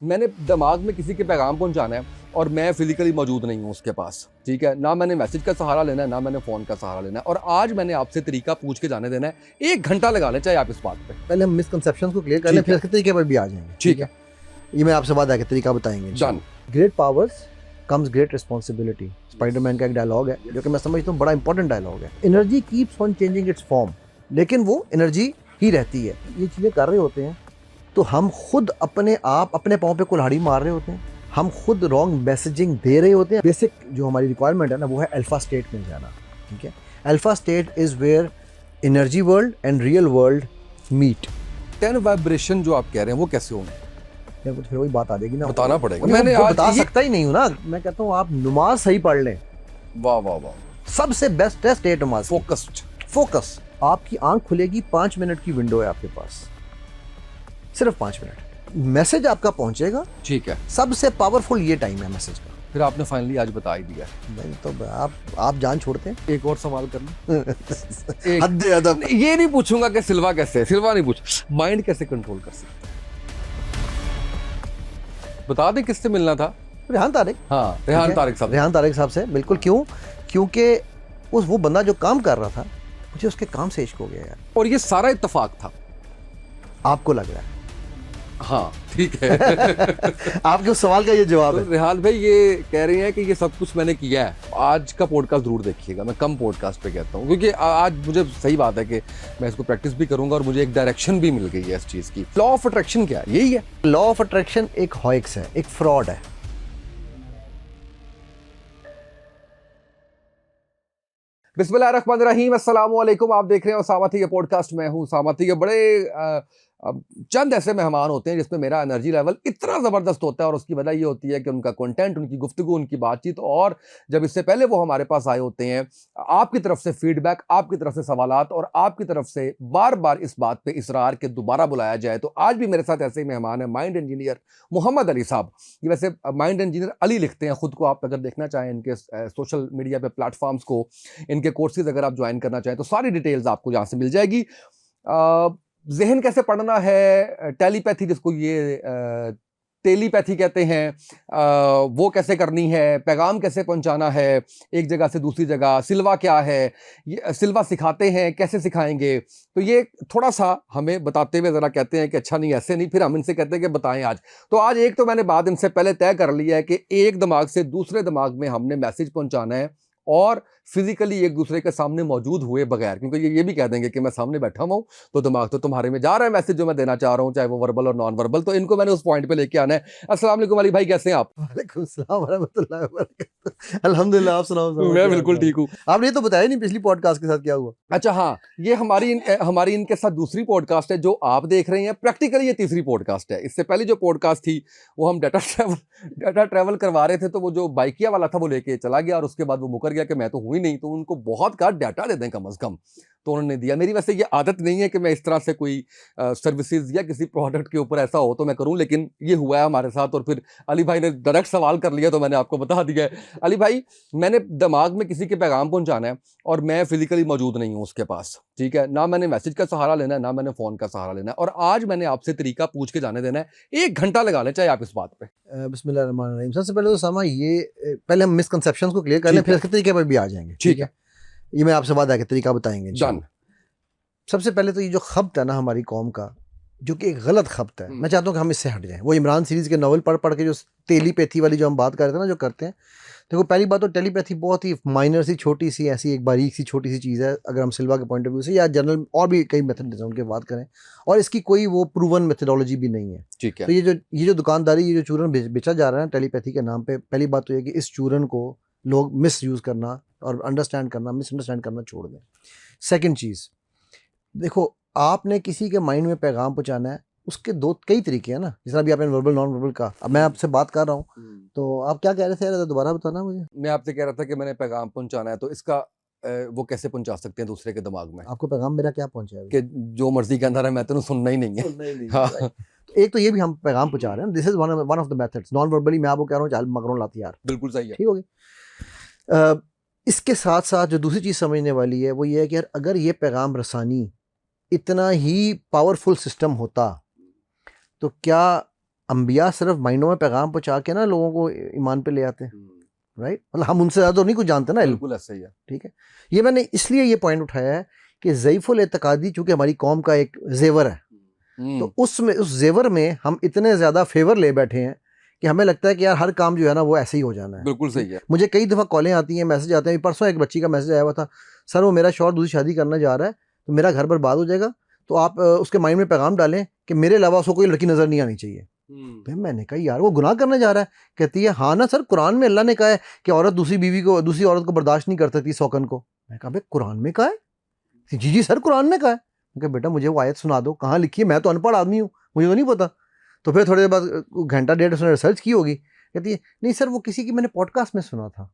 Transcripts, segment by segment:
मैंने दिमाग में किसी के पैगाम पहुंचाना है और मैं फिजिकली मौजूद नहीं हूं उसके पास, ठीक है ना। मैंने मैसेज का सहारा लेना है, ना मैंने फ़ोन का सहारा लेना है। और आज मैंने आपसे तरीका पूछ के जाने देना है। 1 घंटा लगा लें चाहे आप इस बात पे। पहले हम मिसकंसेप्शंस को क्लियर कर लें, ठीक फिर है। इसके तरीके पर भी आ जाएंगे। ठीक है। ये मैं आपसे वादा है कि तरीका बताएंगे। Done. Great powers comes great responsibility, Spiderman का एक डायलॉग है जो कि मैं समझता हूँ बड़ा इंपॉर्टेंट डायलॉग है। Energy keeps on changing it's form, लेकिन वो एनर्जी ही रहती है। ये चीज़ें कर रहे होते हैं तो हम खुद अपने आप अपने पाँव पे कुल्हाड़ी मार रहे होते हैं, हम खुद रॉन्ग मैसेजिंग दे रहे होते हैं। बेसिक जो हमारी रिक्वायरमेंट है ना, वो है अल्फा स्टेट में जाना। ठीक है, alpha state is where energy world and real world meet. 10 vibration जो आप कह रहे हैं वो कैसे होंगे? मेरे को फिर वही बात आ जाएगी ना, बताना पड़ेगा। मैंने आज बता सकता ही नहीं हूँ ना। मैं कहता हूँ आप नमाज सही पढ़ लें, वाह वाह वाह, सबसे बेस्ट है स्टेट नमाज। फोकस्ड। फोकस, आपकी आंख खुलेगी, 5 मिनट की विंडो है आपके पास, सिर्फ 5 मिनट मैसेज आपका पहुंचेगा। ठीक है। सबसे पावरफुल ये टाइम है मैसेज का। फिर आपने फाइनली आज बता ही दिया। नहीं तो आप जान छोड़ते हैं। एक और सवाल कर लूं? हद अदब। ये नहीं पूछूंगा कि सिल्वा कैसे है, सिल्वा नहीं पूछ, माइंड कैसे कंट्रोल कर सकते हैं? बता दें किससे मिलना था? रेहान तारिक। हाँ, रेहान तारिक साहब। रेहान तारिक साहब से बिल्कुल। क्यों? क्योंकि वो बंदा जो काम कर रहा था, मुझे उसके काम से इश्क हो गया यार। और ये सारा इत्तेफाक था, आपको लग रहा है? हाँ ठीक है। आपके उस सवाल का ये जवाब तो है। रेहान भाई ये कह रहे हैं कि ये सब कुछ मैंने किया है। आज का पॉडकास्ट जरूर देखिएगा, मैं कम पॉडकास्ट पे कहता हूँ क्योंकि आज मुझे सही बात है कि मैं इसको प्रैक्टिस भी करूंगा और मुझे एक डायरेक्शन भी मिल गई है इस चीज़ की। लॉ ऑफ अट्रैक्शन क्या है? यही है। लॉ ऑफ अट्रैक्शन एक हॉइक्स है, एक फ्रॉड है। बिस्मिल्लाहिर्रहमानिर्रहीम, अस्सलाम वालेकुम। आप देख रहे हैं उसामा थी के पॉडकास्ट। मैं हूं उसामा थी के। बड़े चंद ऐसे मेहमान होते हैं जिसमें मेरा एनर्जी लेवल इतना ज़बरदस्त होता है और उसकी वजह ये होती है कि उनका कंटेंट, उनकी गुफ्तगू, उनकी बातचीत, और जब इससे पहले वो हमारे पास आए होते हैं, आपकी तरफ से फीडबैक, आपकी तरफ से सवालात और आपकी तरफ से बार बार इस बात पे इसरार के दोबारा बुलाया जाए। तो आज भी मेरे साथ ऐसे ही मेहमान है, माइंड इंजीनियर मोहम्मद अली साहब। ये वैसे माइंड इंजीनियर अली लिखते हैं खुद को। आप अगर देखना चाहें इनके सोशल मीडिया पे प्लेटफॉर्म्स को, इनके कोर्सेज अगर आप ज्वाइन करना चाहें तो सारी डिटेल्स आपको यहाँ से मिल जाएगी। जहन कैसे पढ़ना है, टेलीपैथी जिसको ये टेलीपैथी कहते हैं, वो कैसे करनी है, पैगाम कैसे पहुंचाना है एक जगह से दूसरी जगह, सिल्वा क्या है, ये सिल्वा सिखाते हैं, कैसे सिखाएंगे, तो ये थोड़ा सा हमें बताते हुए ज़रा कहते हैं कि अच्छा नहीं ऐसे नहीं, फिर हम इनसे कहते हैं कि बताएं आज। तो आज एक तो मैंने बात इनसे पहले तय कर लिया है कि एक दिमाग से दूसरे दिमाग में हमने मैसेज पहुंचाना है और फिजिकली एक दूसरे के सामने मौजूद हुए बगैर, क्योंकि ये भी कह देंगे कि मैं सामने बैठा हूं तो दिमाग तो तुम्हारे में जा रहा है मैसेज जो मैं देना चाह रहा हूं, चाहे वो वर्बल और नॉन वर्बल। तो इनको मैंने उस पॉइंट पे लेके आना है। अस्सलाम वालेकुम अली भाई, कैसे हैं आप? वालेकुम सलाम वरहमतुल्लाहि वबरकातुहू। अल्हम्दुलिल्लाह, आप सुनाओ। मैं बिल्कुल ठीक हूँ। आपने ये तो बताया नहीं पिछली पॉडकास्ट के साथ क्या हुआ। अच्छा हाँ, ये हमारी इनके साथ दूसरी पॉडकास्ट है जो आप देख रहे हैं। प्रैक्टिकली ये तीसरी पॉडकास्ट है। इससे पहले जो पॉडकास्ट थी वो हम डाटा ट्रैवल करवा रहे थे, तो वो जो बाइकिया वाला था वो लेके चला गया और उसके बाद वो मुकर गया कि मैं तो हूँ ही नहीं, तो उनको बहुत कहा डाटा दे दें कम से कम, तो उन्होंने दिया। मेरी वैसे ये आदत नहीं है कि मैं इस तरह से कोई सर्विसेज या किसी प्रोडक्ट के ऊपर ऐसा हो तो मैं करूं, लेकिन ये हुआ है हमारे साथ और फिर अली भाई ने डायरेक्ट सवाल कर लिया तो मैंने आपको बता दिया है। अली भाई, मैंने दिमाग में किसी के पैगाम पहुंचाना है और मैं फिजिकली मौजूद नहीं हूं उसके पास, ठीक है ना। मैंने मैसेज का सहारा लेना है, ना मैंने फोन का सहारा लेना है। और आज मैंने आपसे तरीका पूछ के जाने देना है। 1 घंटा लगा लें चाहे आप इस बात पे। बिस्मिल्लाहिर्रहमानिर्रहीम। सबसे पहले तो सामा ये पहले हम मिसकंसेप्शंस को क्लियर कर लें, फिर इसके तरीके पर भी आ जाएंगे। ठीक है। ये मैं आपसे वादा है कि तरीका बताएंगे। डन। सबसे पहले तो ये जो खब्त है ना हमारी कौम का, जो कि एक गलत खब्त है, मैं चाहता हूँ कि हम इससे हट जाएं। वो इमरान सीरीज़ के नावल पढ़ पढ़ के जो टेलीपैथी वाली जो हम बात कर रहे थे ना, जो करते हैं, देखो पहली बात तो टेलीपैथी बहुत ही माइनर सी, छोटी सी, ऐसी एक बारीक सी छोटी सी चीज़ है अगर हम सिल्वा के पॉइंट ऑफ व्यू से, या जनरल और भी कई मेथड हैं उनके बात करें, और इसकी कोई वो प्रूवन मेथडोलॉजी भी नहीं है। ठीक है। तो ये जो दुकानदारी, ये जो चूरन बेचा जा रहा है टेलीपैथी के नाम पे, पहली बात तो ये कि इस चूरन को लोग मिस यूज़ करना और अंडरस्टैंड करना, मिसअंडरस्टैंड करना छोड़ दें। सेकेंड चीज़, देखो आपने किसी के माइंड में पैगाम पहुंचाना है, उसके कई तरीके हैं ना। जिस तरह अभी आपने वर्बल नॉन वर्बल का, अब मैं आपसे बात कर रहा हूँ, तो आप क्या कह रहे थे यार, दोबारा बताना मुझे। मैं आपसे कह रहा था कि मैंने पैगाम पहुंचाना है, तो इसका वो कैसे पहुंचा सकते हैं दूसरे के दिमाग में? आपको पैगाम मेरा क्या पहुंचा है कि जो मर्जी के अंदर है, मैं तो सुनना ही नहीं है। हाँ, तो एक तो ये भी हम पैगाम पहुंचा रहे हैं। This is one of the methods. Non verbally मैं आपको कह रहा हूँ, चाल मगरों लाती यार, बिल्कुल सही है। ठीक होगी। इसके साथ साथ जो दूसरी चीज़ समझने वाली है वो ये है कि यार अगर ये पैगाम रसानी इतना ही पावरफुल सिस्टम होता तो क्या अंबिया सिर्फ माइंडों में पैगाम पहुंचा के ना लोगों को ईमान पे ले आते हैं, राइट? मतलब हम उनसे ज़्यादा तो नहीं कुछ जानते ना इल्म, बिल्कुल ऐसा ही है। ठीक है। ये मैंने इसलिए ये पॉइंट उठाया है कि ज़ईफ़ुल एतकादी चूँकि हमारी कौम का एक जेवर है, तो उसमें उस जेवर में हम इतने ज़्यादा फेवर ले बैठे हैं कि हमें लगता है कि यार हर काम जो है ना वो ऐसे ही हो जाना है। बिल्कुल सही है। मुझे कई दफ़ा कॉलें आती हैं, मैसेज आते हैं। परसों एक बच्ची का मैसेज आया हुआ था, सर वो मेरा शौहर दूसरी शादी करने जा रहा है तो मेरा घर बर्बाद हो जाएगा, तो आप उसके माइंड में पैगाम डालें कि मेरे अलावा उसको कोई लड़की नज़र नहीं आनी चाहिए। फिर मैंने कहा यार वो गुनाह करने जा रहा है। कहती है हाँ ना सर, कुरान में अल्लाह ने कहा है कि औरत दूसरी औरत को बर्दाश्त नहीं कर सकती सौकन को। मैं कहा भाई कुरान में कहा है? जी सर कुरान में कहा है। मैं कहा बेटा मुझे वो आयत सुना दो, कहाँ लिखी है? मैं तो अनपढ़ आदमी हूँ, मुझे तो नहीं पता। तो फिर थोड़ी देर बाद घंटा डेढ़ उसने रिसर्च की होगी, कहती है नहीं सर वो किसी की मैंने पॉडकास्ट में सुना था।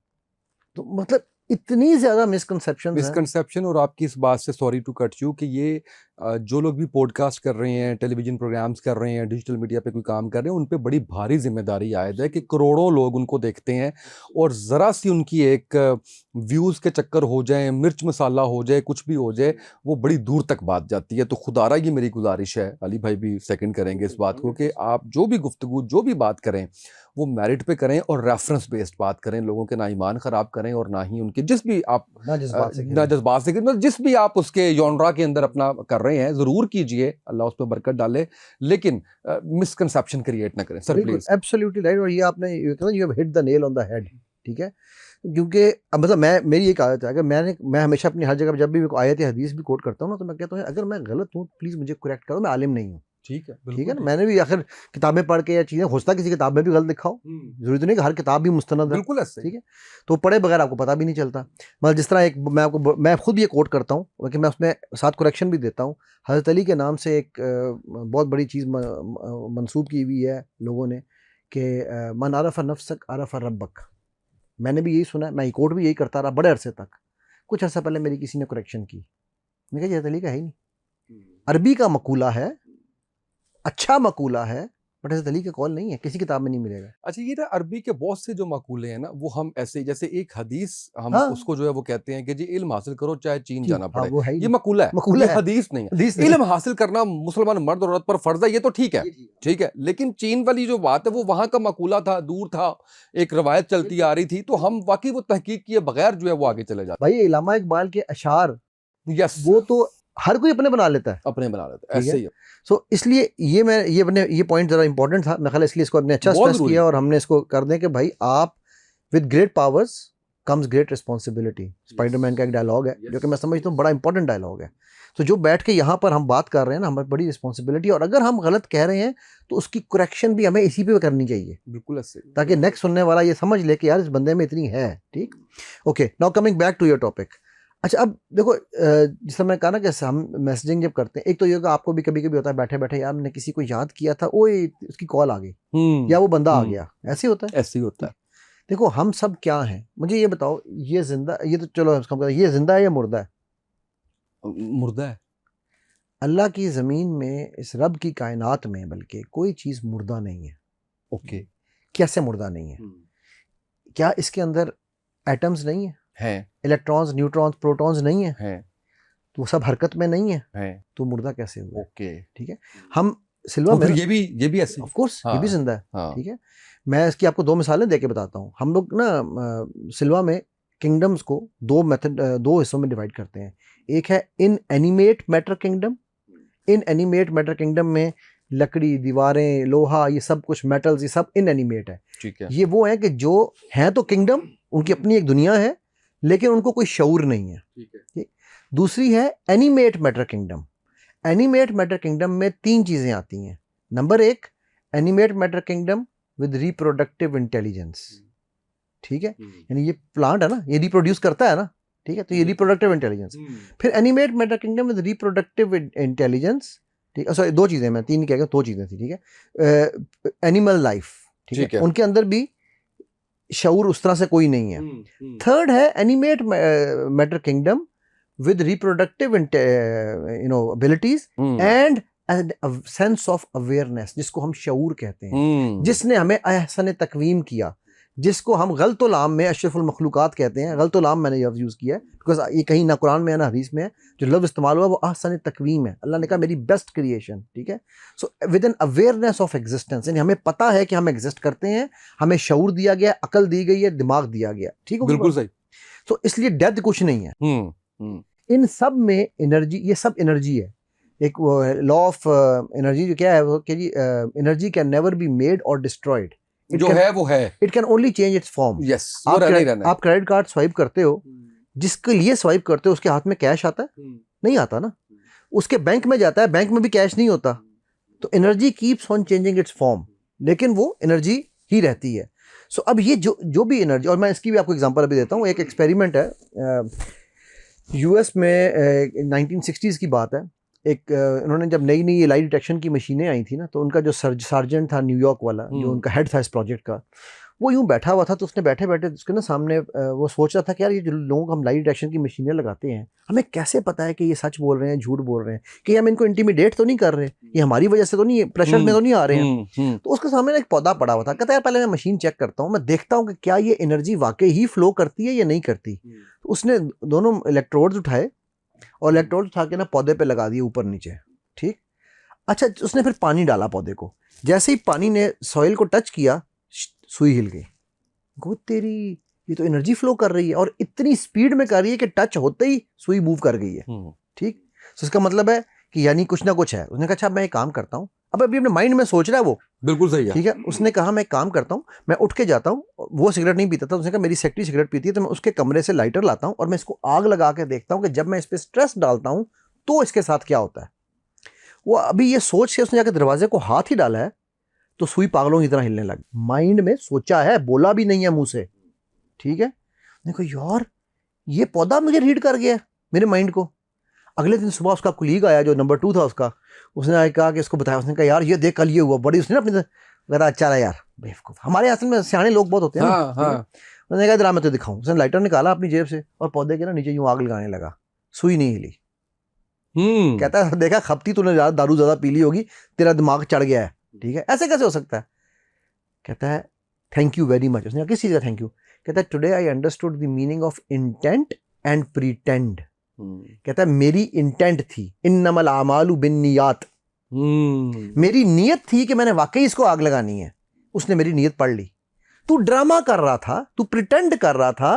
तो मतलब इतनी ज़्यादा मिसकंसेप्शन। और आपकी इस बात से सॉरी टू कट यू कि ये जो लोग भी पॉडकास्ट कर रहे हैं, टेलीविजन प्रोग्राम्स कर रहे हैं, डिजिटल मीडिया पे कोई काम कर रहे हैं, उन पे बड़ी भारी जिम्मेदारी आयद है कि करोड़ों लोग उनको देखते हैं और ज़रा सी उनकी एक व्यूज़ के चक्कर हो जाए, मिर्च मसाला हो जाए, कुछ भी हो जाए, वो बड़ी दूर तक बात जाती है। तो खुदारा ये मेरी गुजारिश है, अली भाई भी सेकंड करेंगे इस बात को, कि आप जो भी गुफ्तगू जो भी बात करें वो मेरिट पे करें और रेफरेंस बेस्ड बात करें, लोगों के ना ईमान ख़राब करें और ना ही उनके जिस भी आप ना जज्बात से मतलब जिस भी आप उसके जॉनरा के अंदर अपना कर रहे हैं ज़रूर कीजिए, अल्लाह उस पर बरकत डाले, लेकिन मिसकंसेप्शन क्रिएट ना करें सर प्लीज। Absolutely right. और ये आपने you have hit the nail on the head, ठीक है। क्योंकि अब मतलब मेरी एक आदत है, अगर मैं हमेशा अपनी हर जगह जब भी आयत या हदीस भी कोट करता हूँ ना, तो मैं कहता हूँ अगर मैं गलत हूँ प्लीज़ मुझे करेक्ट करो, मैं आलिम नहीं हूँ, ठीक है, ठीक है ना। मैंने भी आखिर किताबें पढ़ के या चीज़ें हो सकता है किसी किताब में भी गलत लिखा हो, जरूरी तो नहीं कि हर किताब भी मुस्तनद है, बिल्कुल ऐसे ठीक है। तो पढ़े बगैर आपको पता भी नहीं चलता। मतलब जिस तरह एक मैं खुद ये कोट करता हूँ, लेकिन मैं उसमें साथ करेक्शन भी देता हूँ। हज़रत अली के नाम से एक बहुत बड़ी चीज़ मंसूब की हुई है लोगों ने कि मन आरफ़ नफ्सक आरफ़ रब्बक। मैंने भी यही सुना है, मैं कोट भी यही करता रहा बड़े अरसे तक। कुछ अर्सा पहले मेरी किसी ने करेक्शन की, मैंने कहा हज़रत अली का है ही नहीं। अरबी का मकूला है, अच्छा मकूला है, बट हज़रत अली का कॉल नहीं है, किसी किताब में नहीं मिलेगा। अच्छा, ये ना अरबी के बहुत से जो मकूले हैं ना, वो हम ऐसे जैसे एक हदीस हम हाँ। उसको जो है वो कहते हैं कि जी इल्म हासिल करो चाहे चीन जाना हाँ, पड़े, वो है ही ये नहीं। मकूला है, मकूला ये है, हदीस नहीं है। हदीस नहीं। इल्म हासिल करना मुसलमान मर्द और औरत पर फर्ज है, ये तो ठीक है, ठीक है। लेकिन चीन वाली जो बात है वो वहां का मकूला था, दूर था, एक रवायत चलती आ रही थी, तो हम वाकई वो तहकीक किए बगैर जो है वो आगे चले जाते भाई इलामा इकबाल के अशार हैं। यस, वो तो हर कोई अपने बना लेता है, अपने बना लेते हैं, ठीक ऐसे है। ही है। सो इसलिए ये पॉइंट ज़रा इंपॉर्टेंट था, मेरे ख्याल इसलिए इसको हमने अच्छा बहुत स्ट्रेस जरूरी किया है। और हमने इसको कर दें कि भाई आप with great powers comes great responsibility. Spiderman का एक डायलॉग है जो कि मैं समझता हूँ बड़ा इंपॉर्टेंट डायलॉग है। तो जो बैठ के यहाँ पर हम बात कर रहे हैं ना, हमारी बड़ी रिस्पॉन्सिबिलिटी, और अगर हम गलत कह रहे हैं तो उसकी करेक्शन भी हमें इसी पे करनी चाहिए, बिल्कुल ऐसे ही। ताकि नेक्स्ट सुनने वाला ये समझ ले कि यार इस बंदे में इतनी है, ठीक। Okay, now coming back to your topic. अच्छा अब देखो, जिस समय कहा ना कि हम मैसेजिंग जब करते हैं, एक तो ये कि आपको भी कभी कभी होता है बैठे बैठे यार मैंने किसी को याद किया था, ओए उसकी कॉल आ गई या वो बंदा आ गया, ऐसे ही होता है, ऐसे ही होता है। देखो हम सब क्या हैं, मुझे ये बताओ, ये जिंदा, ये तो चलो हम कहते हैं ये जिंदा है या मुर्दा है? मुर्दा है। अल्लाह की ज़मीन में, इस रब की कायनात में बल्कि कोई चीज़ मुर्दा नहीं है। ओके। कैसे मुर्दा नहीं है? क्या इसके अंदर एटम्स नहीं है, इलेक्ट्रॉन्स, न्यूट्रॉन्स, प्रोटॉन्स नहीं है, तो वो सब हरकत में नहीं है, तो मुर्दा कैसे हुआ? ओके, ठीक है। हम सिल्वा तो में फिर ये भी ऐसे, ऑफ कोर्स ये भी जिंदा है, हाँ। ठीक है। मैं इसकी आपको 2 मिसालें देके बताता हूँ। हम लोग ना सिल्वा में किंगडम्स को दो हिस्सों में डिवाइड करते हैं। एक है इन एनिमेट मैटर किंगडम। इन एनिमेट मैटर किंगडम में लकड़ी, दीवारें, लोहा, ये सब कुछ मेटल्स, ये सब इन एनिमेट है, ठीक है। ये वो है कि जो हैं तो किंगडम, उनकी अपनी एक दुनिया है, लेकिन उनको कोई शऊर नहीं है, ठीक है। दूसरी है animate matter kingdom. Animate matter kingdom में 3 चीज़ें आती हैं। Number 1, animate matter kingdom with reproductive intelligence, ठीक है। यानी ये प्लांट है ना, ये रिप्रोड्यूस करता है ना, ठीक है, तो ये रिप्रोडक्टिव इंटेलिजेंस। फिर animate matter kingdom with reproductive intelligence, ठीक है, सॉरी 2 चीज़ें, मैं 3 कह गया, 2 चीज़ें थी, ठीक है। एनिमल लाइफ, ठीक है, उनके अंदर भी शऊर उस तरह से कोई नहीं है। थर्ड है animate matter kingdom with reproductive abilities and a sense of awareness, जिसको हम शऊर कहते हैं, जिसने हमें अहसन तकवीम किया, जिसको हम गलतुल-आम में अशरफुल मखलूक़ात कहते हैं। गलतुल-आम मैंने लफ्ज़ यूज़ किया है बिकॉज़ ये कहीं ना कुरान में है ना हदीस में है। जो लफ्ज़ इस्तेमाल हुआ वो अहसन तकवीम है। अल्लाह ने कहा मेरी बेस्ट क्रिएशन, ठीक है। So with an awareness of existence, यानी हमें पता है कि हम एग्जिस्ट करते हैं, हमें शऊर दिया गया, अकल दी गई है, दिमाग दिया गया, ठीक हो? बिल्कुल सही। तो इसलिए डेथ कुछ नहीं है। इन सब में एनर्जी, ये सब एनर्जी है। एक वो लॉ ऑफ एनर्जी जो क्या है वो कि energy can never be made और डिस्ट्रॉयड। जो है वो है। It can only change it's form. Yes, वो रहना ही रहना है। आप क्रेडिट कार्ड स्वाइप करते हो, जिसके लिए स्वाइप करते हो उसके हाथ में कैश आता है? नहीं आता ना। उसके बैंक में जाता है, बैंक में भी कैश नहीं होता। तो energy keeps on changing it's form, लेकिन वो एनर्जी ही रहती है। सो अब ये जो भी एनर्जी, और मैं इसकी भी आपको एग्जांपल अभी देता हूँ। एक एक्सपेरिमेंट है यूएस में, 1960s की बात है। एक उन्होंने जब नई नई लाई डिटेक्शन की मशीनें आई थी ना, तो उनका जो सार्जेंट था न्यूयॉर्क वाला, जो उनका हेड था इस प्रोजेक्ट का, वो यूं बैठा हुआ था। तो उसने बैठे बैठे उसके ना सामने वो सोच रहा था कि यार ये जो लोगों को हम लाई डिटेक्शन की मशीनें लगाते हैं, हमें कैसे पता है कि ये सच बोल रहे हैं, झूठ बोल रहे हैं, कि हम इनको इंटीमिडेट तो नहीं कर रहे, ये हमारी वजह से तो नहीं, प्रेशर में तो नहीं आ रहे हैं। तो उसके सामने एक पौधा पड़ा हुआ था। कहता है यार पहले मैं मशीन चेक करता हूँ, मैं देखता हूँ कि क्या ये एनर्जी वाकई ही फ्लो करती है या नहीं करती। तो उसने दोनों इलेक्ट्रोड्स उठाए और इलेक्ट्रोड उठा के ना पौधे पे लगा दिए ऊपर नीचे, ठीक। अच्छा, उसने फिर पानी डाला पौधे को। जैसे ही पानी ने सॉइल को टच किया, सुई हिल गई। गो तेरी, ये तो एनर्जी फ्लो कर रही है और इतनी स्पीड में कर रही है कि टच होते ही सुई मूव कर गई है, ठीक। तो इसका मतलब है कि यानी कुछ ना कुछ है। उसने कहा अच्छा मैं एक काम करता हूँ। अब अभी अपने माइंड में सोच रहा है वो, बिल्कुल सही है, ठीक है। उसने कहा मैं एक काम करता हूँ, मैं उठ के जाता हूँ। वो सिगरेट नहीं पीता था। उसने कहा मेरी सेक्रेटरी सिगरेट पीती है, तो मैं उसके कमरे से लाइटर लाता हूँ और मैं इसको आग लगा के देखता हूँ कि जब मैं इस पर स्ट्रेस डालता हूँ तो इसके साथ क्या होता है। वो अभी ये सोच के उसने जाकर दरवाजे को हाथ ही डाला है तो सुई पागलों की तरह हिलने लगी। माइंड में सोचा है, बोला भी नहीं है मुंह से, ठीक है। देखो यार ये पौधा मुझे रीड कर गया मेरे माइंड को। अगले दिन सुबह उसका कुलीग आया जो नंबर 2 था उसका, उसने आके कहा कि इसको बताया। उसने कहा यार ये देख कल ये हुआ। बड़ी उसने अपनी कहता अच्छा रहा यार बेवकूफ। हमारे असल में सियाने लोग बहुत होते हैं ना। उसने कहा इधर मैं तो दिखाऊं। उसने लाइटर निकाला अपनी जेब से और पौधे के ना नीचे यूं आग लगाने लगा। सुई नहीं हिली। कहता है देखा खपती तूने दारू ज्यादा पी ली होगी, तेरा दिमाग चढ़ गया है, ठीक है। ऐसे कैसे हो सकता है? कहता है थैंक यू वेरी मच। उसने कहा किस चीज का थैंक यू? कहता है today I understood the meaning of intent and pretend. कहता है मेरी इंटेंट थी इन्नमल आमालु बिन्नियात, मेरी नीयत थी कि मैंने वाकई इसको आग लगानी है। उसने मेरी नीयत पढ़ ली। तू ड्रामा कर रहा था, तू प्रिटेंड कर रहा था,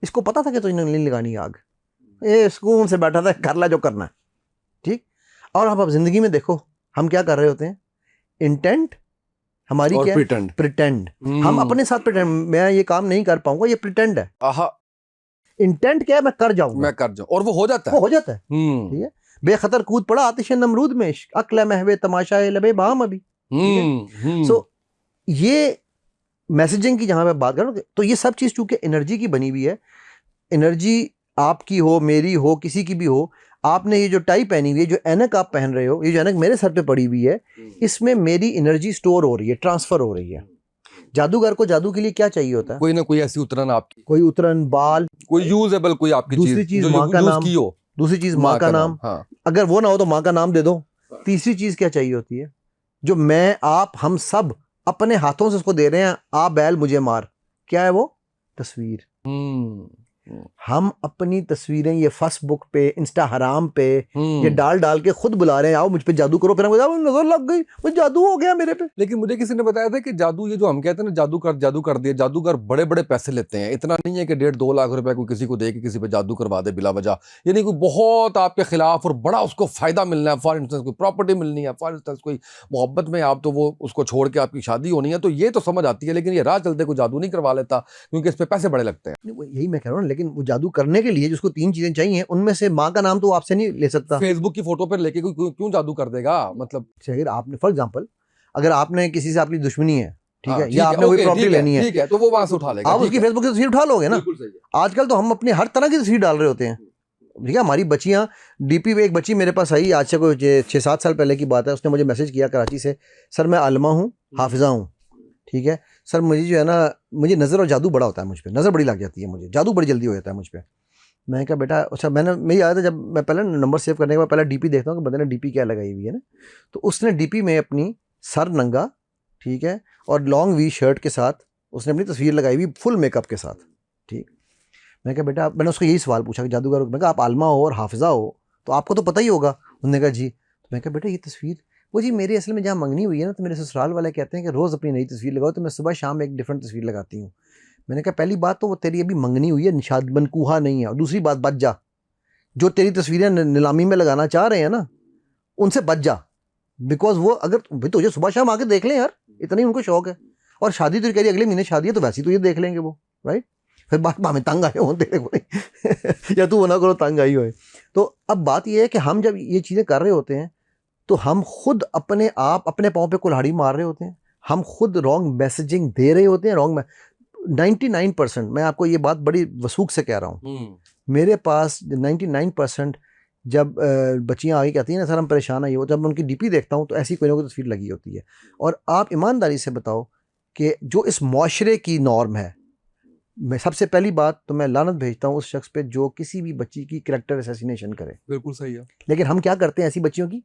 इसको पता था कि तुझे नहीं लगानी आग। ये सुकून से बैठा था, कर ला जो करना है, ठीक। और अब जिंदगी में देखो हम क्या कर रहे होते हैं। इंटेंट हमारी क्या है? प्रिटेंड। हम अपने साथ प्रिटेंड, मैं ये काम नहीं कर पाऊंगा, ये प्रिटेंड है। इंटेंट क्या है? मैं कर जाऊंगा, और वो हो जाता है, ठीक है। बेखतर कूद पड़ा आतिश नमरूद में, अक्ल महवे तमाशा लबे बाम अभी। सो ये मैसेजिंग की जहां मैं बात करूं, तो ये सब चीज चूंकि एनर्जी की बनी हुई है। एनर्जी आपकी हो, मेरी हो, किसी की भी हो। आपने ये जो टाई पहनी हुई है, जो ऐनक आप पहन रहे हो, ये जो ऐनक मेरे सर पे पड़ी हुई है, इसमें मेरी एनर्जी स्टोर हो रही है, ट्रांसफर हो रही है। जादूगर को जादू के लिए क्या चाहिए होता है? कोई ना कोई ऐसी उतरन, आपकी कोई उतरन, बाल, कोई यूजेबल कोई आपकी दूसरी चीज माँ का नाम, दूसरी चीज माँ का नाम। अगर वो ना हो तो माँ का नाम दे दो। तीसरी चीज क्या चाहिए होती है? जो मैं, आप, हम सब अपने हाथों से उसको दे रहे हैं, आ बैल मुझे मार। क्या है वो? तस्वीर। हम अपनी तस्वीरें ये फेसबुक पे, इंस्टा हराम पे ये डाल डाल के खुद बुला रहे हैं आओ मुझ पे जादू करो। फिर नजर लग गई, वो जादू हो गया मेरे पे। लेकिन मुझे किसी ने बताया था कि जादू, ये जो हम कहते हैं ना जादू कर दिया, जादूगर बड़े बड़े पैसे लेते हैं। इतना नहीं है कि 1.5-2 लाख रुपए कोई किसी को दे के किसी पे जादू करवा दे बिला वजह। यानी कोई बहुत आपके खिलाफ और बड़ा उसको फायदा मिलना है। फॉर इंस्टेंस कोई प्रॉपर्टी मिलनी है, फॉर इंस्टेंस कोई मोहब्बत में आप, तो वो उसको छोड़ के आपकी शादी होनी है, तो ये तो समझ आती है। लेकिन ये राह चलते कोई जादू नहीं करवा लेता क्योंकि इस पे पैसे बड़े लगते हैं। यही मैं कह रहा हूँ। लेकिन वो जादू करने के लिए जिसको 3 चीजें चाहिए, उनमें से माँ का नाम तो आपसे नहीं ले सकता। फेसबुक की फोटो पर लेके कोई क्यों जादू कर देगा? मतलब अगर आपने, फॉर एग्जांपल, अगर आपने किसी से आपकी दुश्मनी है, ठीक है, या आपने कोई प्रॉपर्टी लेनी है, ठीक है, तो वो वहां से उठा लेगा। आप उसकी फेसबुक की तस्वीर उठा लोगे ना। आजकल तो हम अपने हर तरह की तस्वीर डाल रहे होते हैं, ठीक है। हमारी बच्चियां डीपी पे, एक बच्ची मेरे पास आई आज से कोई 6-7 साल पहले की बात है। उसने मुझे मैसेज किया कराची से, सर मैं आलमा हूँ, हाफिजा हूँ, ठीक है सर, मुझे जो है ना, मुझे नज़र और जादू बड़ा होता है, मुझ पर नज़र बड़ी लग जाती है, मुझे जादू बड़ी जल्दी हो जाता है मुझ पर। मैं कहा बेटा, अच्छा, मेरी आदत है जब मैं पहले नंबर सेव करने के बाद पहले डीपी देखता हूँ कि बंदे ने डीपी क्या लगाई हुई है ना। तो उसने डीपी में अपनी सर नंगा, ठीक है, और लॉन्ग वी शर्ट के साथ उसने अपनी तस्वीर लगाई हुई फुल मेकअप के साथ, ठीक। मैं कहा बेटा, मैंने उसको यही सवाल पूछा कि जादूगर, मैं कहा आप आलमा हो और हाफिज़ा हो तो आपको तो पता ही होगा। उन्होंने कहा जी। तो मैं कहा बेटा ये तस्वीर, वो जी मेरी असल में जहाँ मंगनी हुई है ना, तो मेरे ससुराल वाले कहते हैं कि रोज़ अपनी नई तस्वीर लगाओ, तो मैं सुबह शाम एक डिफरेंट तस्वीर लगाती हूँ। मैंने कहा पहली बात तो वो तेरी अभी मंगनी हुई है, निशाद मनकूहा नहीं है, और दूसरी बात बच जा, जो तेरी तस्वीरें नीलामी में लगाना चाह रहे हैं ना उनसे बच जा, बिकॉज वो अगर भाई तुझे सुबह शाम आके देख लें यार, इतना ही उनको शौक है। और शादी तो कह रही अगले महीने शादी है, तो वैसे ही तुझे देख लेंगे वो, राइट। फिर बात हमें तंग आए हो तेरे को या तू ना करो तंग आई हो। तो अब बात यह है कि हम जब ये चीज़ें कर रहे होते हैं तो हम खुद अपने आप अपने पाँव पे कुल्हाड़ी मार रहे होते हैं, हम खुद रॉन्ग मैसेजिंग दे रहे होते हैं। 99% मैं आपको ये बात बड़ी वसूख से कह रहा हूँ, मेरे पास 99% जब बच्चियाँ आगे कहती हैं ना सर हम परेशान आई हो, जब मैं उनकी डीपी देखता हूँ तो ऐसी कोई ना कोई तस्वीर लगी होती है। और आप ईमानदारी से बताओ कि जो इस मुआशरे की नॉर्म है, मैं सबसे पहली बात तो मैं लानत भेजता हूँ उस शख्स पे जो किसी भी बच्ची की कैरेक्टर असैसिनेशन करे। बिल्कुल सही है। लेकिन हम क्या करते हैं ऐसी बच्चियों की?